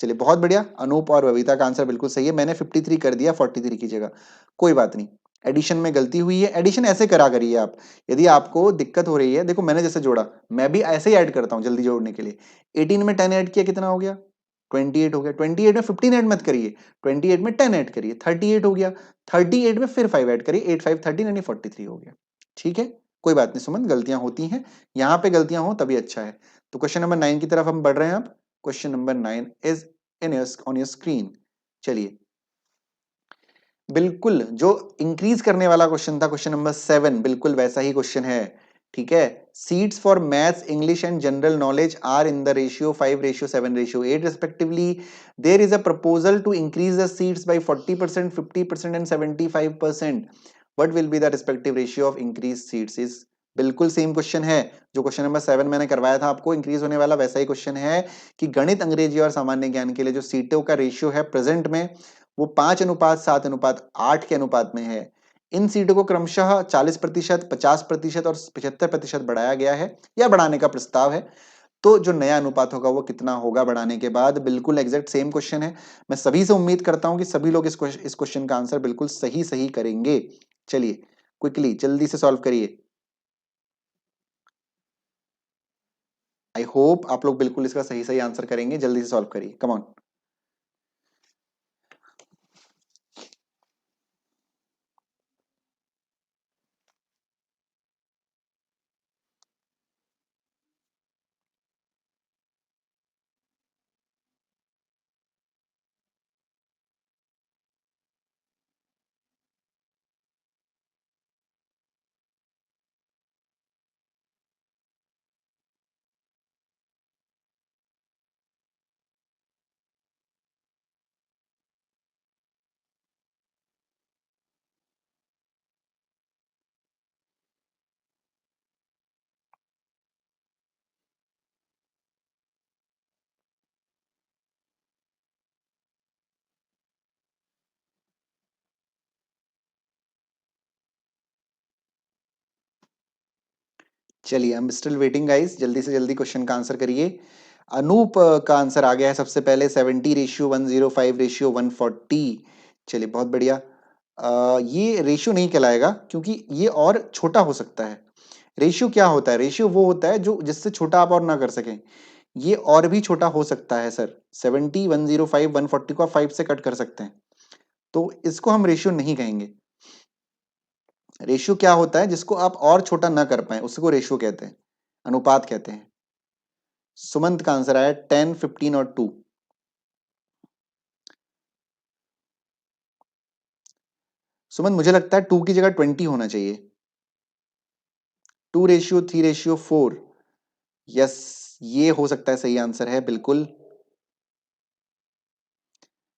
Speaker 1: चलिए बहुत बढ़िया, अनूप और बबीता का आंसर बिल्कुल सही है। मैंने 53 कर दिया 43 की जगह, कोई बात नहीं। एडिशन में गलती हुई है, एडिशन ऐसे करा करिए आप। यदि आपको दिक्कत हो रही है, देखो मैंने जैसे जोड़ा, मैं भी ऐसे ही ऐड करता हूं जल्दी जोड़ने के लिए। 18 में 10 ऐड किया, कितना हो गया? 28 हो गया। 28 में 15 ऐड मत करिए, 28 में 10 ऐड करिए, 38 हो गया। 38 में फिर 5 ऐड करिए, 8 5 13 यानी 43 हो गया। ठीक है, कोई बात नहीं सुमन, गलतियां होती हैं, यहां पे गलतियां हो तभी अच्छा है। तो क्वेश्चन नंबर 9 की तरफ हम बढ़ रहे हैं। अब question number 9 is in on your screen. चलिए, बिल्कुल जो इंक्रीज करने वाला क्वेश्चन था, क्वेश्चन नंबर 7, बिल्कुल वैसा ही क्वेश्चन है। ठीक है, seats for maths, English and general knowledge are in the ratio 5:7:8 respectively. There is a proposal to increase the seats by 40%, 50% and 75%. What will be the respective ratio of increased seats? is बिल्कुल सेम क्वेश्चन है जो क्वेश्चन नंबर 7 मैंने करवाया था आपको, इंक्रीज होने वाला वैसा ही क्वेश्चन है कि गणित, अंग्रेजी और सामान्य ज्ञान के लिए जो सीटों का रेशियो है प्रेजेंट में वो 5:7:8 के अनुपात में है। इन सीटों को क्रमशः 40%, 50% और 75% बढ़ाया गया है या बढ़ाने का प्रस्ताव है। तो जो नया अनुपात होगा वो कितना होगा बढ़ाने के बाद? बिल्कुल एग्जैक्ट सेम क्वेश्चन है। मैं सभी से उम्मीद करता हूं कि सभी लोग इस क्वेश्चन का आंसर बिल्कुल सही सही करेंगे। चलिए क्विकली जल्दी से सॉल्व करिए। आई होप आप लोग बिल्कुल इसका सही सही आंसर करेंगे। जल्दी से सॉल्व करिए, कम ऑन। चलिए, I am still waiting guys, जल्दी से जल्दी क्वेश्चन का आंसर करिए। अनूप का आंसर आ गया है सबसे पहले, 70:105:140। चलिए बहुत बढ़िया। ये रेशियो नहीं कहलाएगा क्योंकि ये और छोटा हो सकता है। रेशियो क्या होता है? रेशियो वो होता है जो जिससे छोटा आप और ना कर सकें। ये और भी छोटा हो सकता है सर। 70:105:140 को आप 5 से कट कर सकते हैं, तो इसको हम रेशियो नहीं कहेंगे। रेशियो क्या होता है? जिसको आप और छोटा ना कर पाए उसको रेशियो कहते हैं, अनुपात कहते हैं। सुमंत का आंसर आया 10, 15 और 2। सुमन मुझे लगता है 2 की जगह 20 होना चाहिए। 2:3:4। यस, ये हो सकता है सही आंसर है बिल्कुल।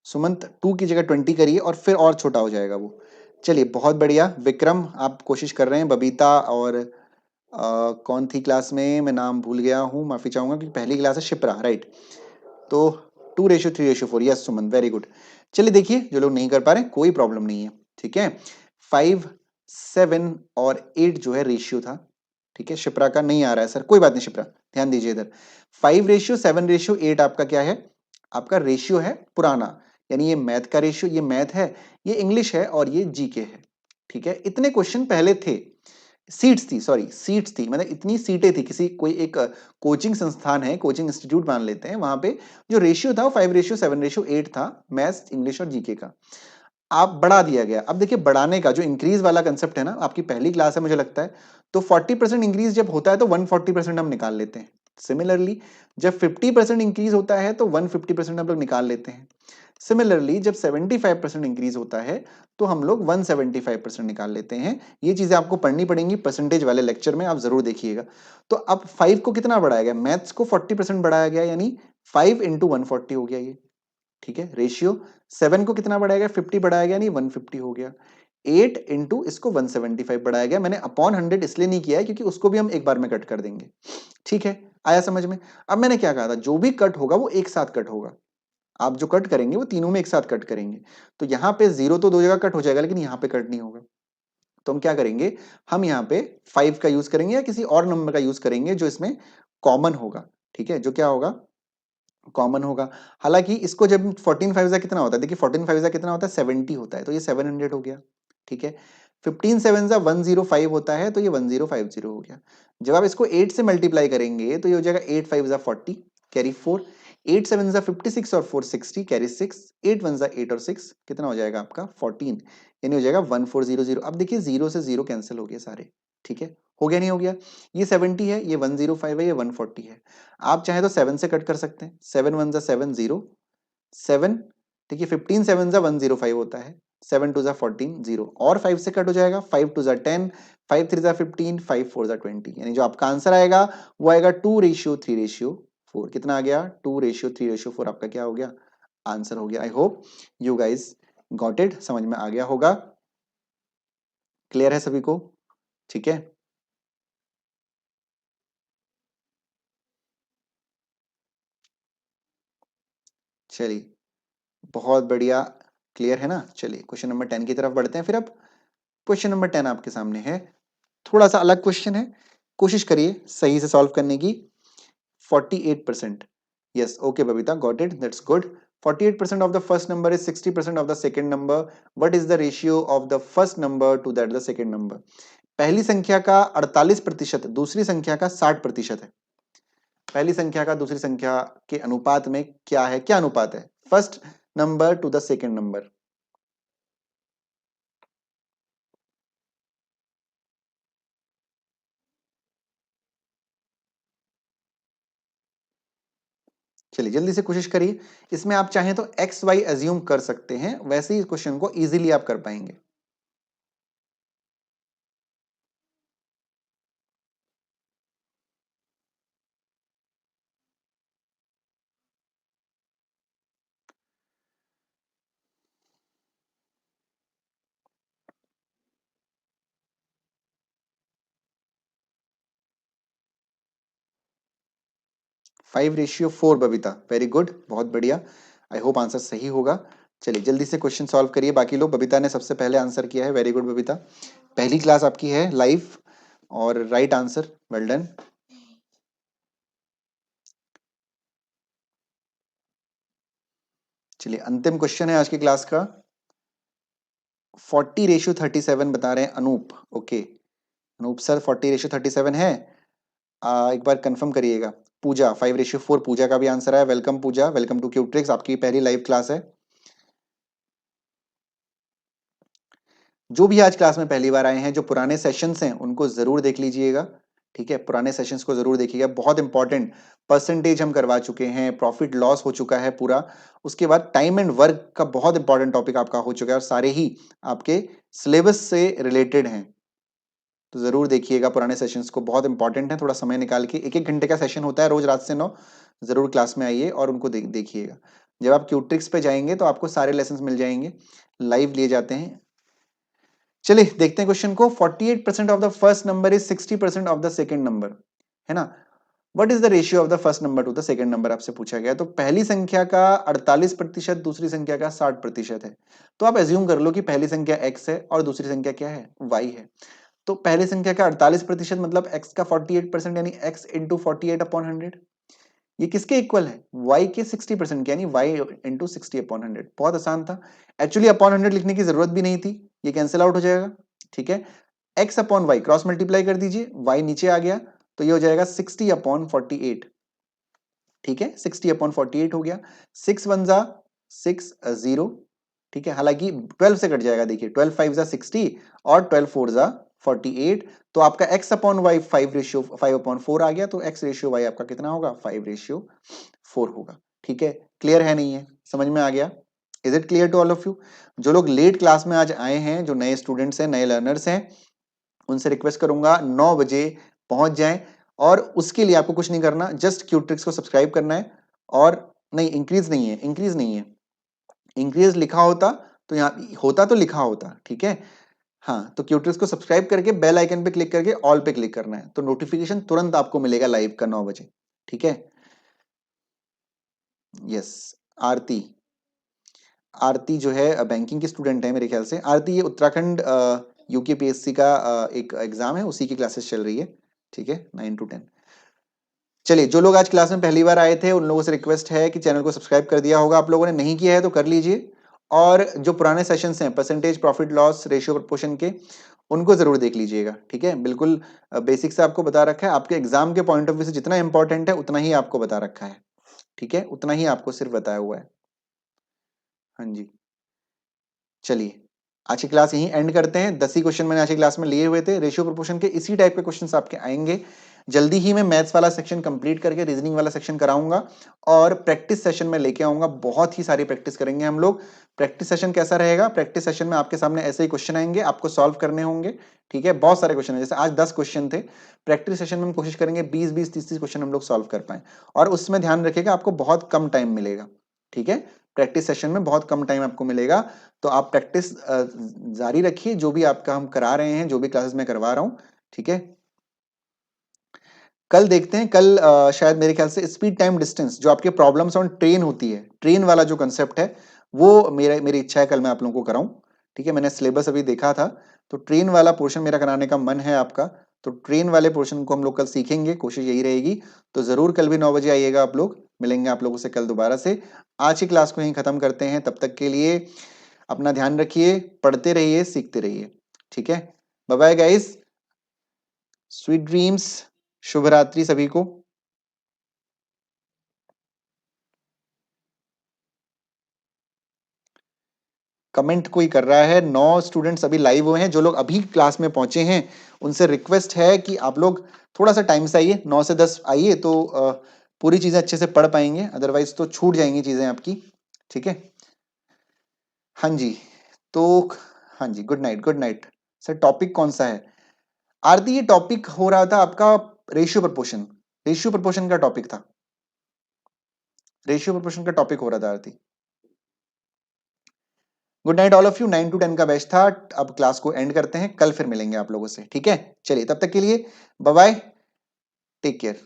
Speaker 1: सुमंत 2 की जगह 20 करिए और फिर और छोटा हो जाएगा वो। चलिए बहुत बढ़िया। विक्रम आप कोशिश कर रहे हैं। बबीता और कौन थी क्लास में, मैं नाम भूल गया हूँ, माफी चाहूंगा क्योंकि पहली क्लास है। शिप्रा, राइट। तो 2:3:4। यस सुमन, वेरी गुड। चलिए देखिए, जो लोग नहीं कर पा रहे हैं कोई प्रॉब्लम नहीं है, ठीक है। 5, 7 और 8 जो है रेशियो था, ठीक है। शिप्रा का नहीं आ रहा है सर, कोई बात नहीं शिप्रा, ध्यान दीजिए इधर। 5:7:8 आपका क्या है, आपका रेशियो है पुराना, यानी ये मैथ का रेशियो, ये मैथ है, ये इंग्लिश है और ये जीके है, ठीक है। इतने क्वेश्चन पहले थे, सीट्स थी, सॉरी सीट्स थी, मतलब इतनी सीटें थी, किसी कोई एक कोचिंग संस्थान है, कोचिंग इंस्टीट्यूट मान लेते हैं, वहां पे जो रेशियो था वो 5:7:8 था, मैथ्स इंग्लिश और जीके का। आप बढ़ा दिया गया। अब देखिए बढ़ाने का जो इंक्रीज वाला कंसेप्ट है ना, आपकी पहली क्लास है मुझे लगता है, तो 40% इंक्रीज जब होता है तो 140% हम निकाल लेते हैं। सिमिलरली जब 50% इंक्रीज होता है तो 150% हम लोग निकाल लेते हैं। सिमिलरली जब 75% इंक्रीज होता है तो हम लोग 175% निकाल लेते हैं। ये चीजें आपको पढ़नी पड़ेंगी परसेंटेज वाले लेक्चर में, आप जरूर देखिएगा। तो अब 5 को कितना बढ़ाया गया, मैथ्स को 40% बढ़ाया गया, यानी 5 इंटू 140 हो गया ये, ठीक है। रेशियो 7 को कितना बढ़ाया गया, 50 बढ़ाया गया, नहीं 150 हो गया। 8 इंटू इसको 175 बढ़ाया गया। मैंने अपॉन 100 इसलिए नहीं किया है क्योंकि उसको भी हम एक बार में कट कर देंगे, ठीक है। आया समझ में। अब मैंने क्या कहा था, जो भी कट होगा वो एक साथ कट होगा। आप जो कट करेंगे वो तीनों में एक साथ कट करेंगे। तो यहाँ पे 0 तो दो जगह कट हो जाएगा, लेकिन यहाँ पे कट नहीं होगा। तो हम क्या करेंगे, हम यहाँ पे 5 का यूज करेंगे या किसी और नंबर का यूज करेंगे जो इसमें कॉमन होगा, ठीक है। जो क्या होगा, कॉमन होगा। हालांकि इसको जब 14 5 कितना होता है, देखिए 14 5 कितना होता है, 70 होता है, तो ये 700 हो गया, ठीक है। 15 7 105 होता है, तो ये 1050 हो गया। जब आप इसको 8 से मल्टीप्लाई करेंगे तो ये हो जाएगा 8 5 40, कैरी 4, 8 7 56 और 4 60, कैरी 6, 8 1 8 और 6 कितना हो जाएगा आपका 14, यानी हो जाएगा 1400। अब देखिए जीरो से जीरो कैंसिल हो गए सारे, ठीक है। हो गया नहीं हो गया, ये 70 है, ये 105 है, ये 140 है। आप चाहे तो 7 से कट कर सकते हैं, 7 1 7 0 7, ठीक है। 15 7 105 होता है, 7 2 14 0, और 5 से कट हो जाएगा, 5 2 10, 5 3 15, 5 4 20, यानी जो आपका आंसर आएगा वो आएगा 2:3:4। कितना आ गया, 2:3:4 आपका क्या हो गया, आंसर हो गया। I hope you guys got it, समझ में आ गया होगा, क्लियर है सभी को, ठीक है। चलिए बहुत बढ़िया, क्लियर है ना। चलिए क्वेश्चन नंबर 10 की तरफ बढ़ते हैं फिर। अब क्वेश्चन नंबर 10 आपके सामने है, थोड़ा सा अलग क्वेश्चन है, कोशिश करिए सही से सॉल्व करने की। 48%, yes okay Babita, got it, that's good. 48% of the first number is 60% of the second number. What is the ratio of the first number to that the second number? पहली संख्या का 48% दूसरी संख्या का 60% है। पहली संख्या का दूसरी संख्या के अनुपात में क्या है, क्या अनुपात है, first number two the second number. चलिए जल्दी से कोशिश करिए। इसमें आप चाहें तो एक्स वाई एज्यूम कर सकते हैं, वैसे ही इस क्वेश्चन को इजीली आप कर पाएंगे। Five ratio four Babita, very good, बहुत बढ़िया। आई होप आंसर सही होगा। चलिए जल्दी से क्वेश्चन सॉल्व करिए बाकी लोग। बबीता ने सबसे पहले आंसर किया है, वेरी गुड बबीता, पहली क्लास आपकी है लाइव, और राइट आंसर, वेल डन। चलिए अंतिम क्वेश्चन है आज की क्लास का। 40:37 बता रहे हैं अनूप, ओके। अनूप सर 40:37 है, एक बार कंफर्म करिएगा। पूजा 5:4, पूजा का भी आंसर है, वेलकम पूजा, वेलकम टू क्यूट्रिक्स, आपकी पहली लाइव क्लास है। जो भी आज क्लास में पहली बार आए हैं, जो पुराने सेशंस हैं उनको जरूर देख लीजिएगा, ठीक है, पुराने सेशंस को जरूर देखिएगा, बहुत इंपॉर्टेंट। परसेंटेज हम करवा चुके हैं, प्रॉफिट लॉस हो चुका है पूरा, उसके बाद टाइम एंड वर्क का बहुत इंपॉर्टेंट टॉपिक आपका हो चुका है, और सारे ही आपके सिलेबस से रिलेटेड हैं। तो जरूर देखिएगा पुराने सेशंस को, बहुत इंपॉर्टेंट है। थोड़ा समय निकाल के, 1-1 घंटे का सेशन होता है रोज रात से 9, जरूर क्लास में आइए और उनको देखिएगा। जब आप क्यूट्रिक्स पे जाएंगे तो आपको सारे लेसन मिल जाएंगे, लाइव लिए जाते हैं। चलिए देखते हैं क्वेश्चन को। 48% of the first number is 60% of the second number, है ना। What is the ratio of the first number two the second number, आपसे पूछा गया। तो पहली संख्या का 48%, दूसरी संख्या का 60% है। तो आप एज्यूम कर लो कि पहली संख्या x है और दूसरी संख्या क्या है, y है। तो पहली संख्या का 48% मतलब x का 48%, यानी x इंटू 48/100। ये किसके इक्वल है, y के 60% के, यानी y इंटू 60/100। बहुत आसान था। एक्चुअली अपॉन 100 लिखने की जरूरत भी नहीं थी, ये कैंसिल आउट हो जाएगा। ठीक है, x upon y cross multiply कर दीजिए, y नीचे आ गया तो ये हो जाएगा 60/48। ठीक है, 60/48 हो गया। 6 1 जा 6 0। ठीक है, हालांकि 12 से कट जाएगा, देखिए 12 5 जा 60 और 12 4 जा 48। तो आपका x अपॉन वाई 5/4 आ गया, तो x रेशियो y आपका कितना होगा, 5/4 होगा। ठीक है, क्लियर है नहीं है, समझ में आ गया। Is it clear to all of you. जो लोग लेट क्लास में आज आए हैं, जो नए स्टूडेंट्स हैं, नए लर्नर्स हैं, उनसे रिक्वेस्ट करूंगा 9 बजे पहुंच जाएं। और उसके लिए आपको कुछ नहीं करना, जस्ट क्यूट्रिक्स को सब्सक्राइब करना है। और नहीं, इंक्रीज नहीं है, इंक्रीज नहीं है। इंक्रीज लिखा होता तो यहाँ होता, तो लिखा होता। ठीक है, हाँ, तो क्यूट्रिक्स को सब्सक्राइब करके बेल आइकन पे क्लिक करके ऑल पे क्लिक करना है, तो नोटिफिकेशन तुरंत आपको मिलेगा लाइव का 9 बजे। ठीक है, यस। आरती, आरती जो है बैंकिंग की स्टूडेंट है मेरे ख्याल से। आरती, ये उत्तराखंड यूकेपीएससी का एक एग्जाम है, उसी की क्लासेस चल रही है। ठीक है, 9 to 10। चलिए, जो लोग आज क्लास में पहली बार आए थे उन लोगों से रिक्वेस्ट है कि चैनल को सब्सक्राइब कर दिया होगा आप लोगों ने, नहीं किया है तो कर लीजिए। और जो पुराने सेशंस हैं percentage, profit loss, ratio proportion के, उनको जरूर देख लीजिएगा। ठीक है, बिल्कुल बेसिक से आपको बता रखा है, आपके एग्जाम के पॉइंट ऑफ व्यू से जितना इंपॉर्टेंट है उतना ही आपको बता रखा है। ठीक है, उतना ही आपको सिर्फ बताया हुआ है। हाँ जी, चलिए आज की क्लास यहीं एंड करते हैं। 10 ही क्वेश्चन मैंने आज की क्लास में लिए हुए थे रेशियो प्रोपोर्शन के, इसी टाइप के क्वेश्चंस आपके आएंगे। जल्दी ही मैं मैथ्स वाला सेक्शन कंप्लीट करके रीजनिंग वाला सेक्शन कराऊंगा, और प्रैक्टिस सेशन में लेके आऊंगा। बहुत ही सारी प्रैक्टिस करेंगे हम लोग। प्रैक्टिस सेशन कैसा रहेगा, प्रैक्टिस सेशन में आपके सामने ऐसे ही क्वेश्चन आएंगे, आपको सॉल्व करने होंगे। ठीक है, बहुत सारे क्वेश्चन है, जैसे आज 10 क्वेश्चन थे। प्रैक्टिस सेशन में हम कोशिश करेंगे 20-20, 30-30 क्वेश्चन हम लोग सॉल्व कर पाए। और उसमें ध्यान रखिएगा, आपको बहुत कम टाइम मिलेगा। ठीक है, प्रैक्टिस सेशन में बहुत कम टाइम आपको मिलेगा। तो आप प्रैक्टिस जारी रखिए, जो भी आपका हम करा रहे हैं, जो भी क्लासेस मैं करवा रहा हूं। ठीक है, कल देखते हैं। कल शायद मेरे ख्याल से स्पीड टाइम डिस्टेंस, जो आपके प्रॉब्लम्स ऑन ट्रेन होती है, ट्रेन वाला जो कंसेप्ट है, वो मेरी इच्छा है कल मैं आप लोगों को कराऊं। ठीक है, मैंने सिलेबस अभी देखा था, तो ट्रेन वाला पोर्शन मेरा कराने का मन है आपका। तो ट्रेन वाले पोर्शन को हम लोग कल सीखेंगे, कोशिश यही रहेगी। तो जरूर कल भी 9 बजे आइएगा आप लोग, मिलेंगे आप लोगों से कल दोबारा से। आज की क्लास को यहीं खत्म करते हैं, तब तक के लिए अपना ध्यान रखिए, पढ़ते रहिए, सीखते रहिए। ठीक है, bye bye guys, sweet dreams, शुभ रात्रि सभी को। कमेंट कोई कर रहा है, 9 स्टूडेंट्स अभी लाइव हुए हैं। जो लोग अभी क्लास में पहुंचे हैं उनसे रिक्वेस्ट है कि आप लोग थोड़ा सा टाइम से आइए, 9 से 10 आइए, तो पूरी चीजें अच्छे से पढ़ पाएंगे, अदरवाइज तो छूट जाएंगी चीजें आपकी। ठीक है, हाँ जी, तो हाँ जी, good night, good night. Sir topic कौन सा है आरती, ये टॉपिक हो रहा था आपका रेशियो प्रपोर्शन, रेशियो प्रपोर्शन का टॉपिक था, रेशियो प्रपोर्शन का टॉपिक हो रहा था Aarti. Good night all of you, 9 to 10 का बैच था। अब क्लास को एंड करते हैं, कल फिर मिलेंगे आप लोगों से। ठीक है, चलिए तब तक के लिए बाय बाय, टेक केयर।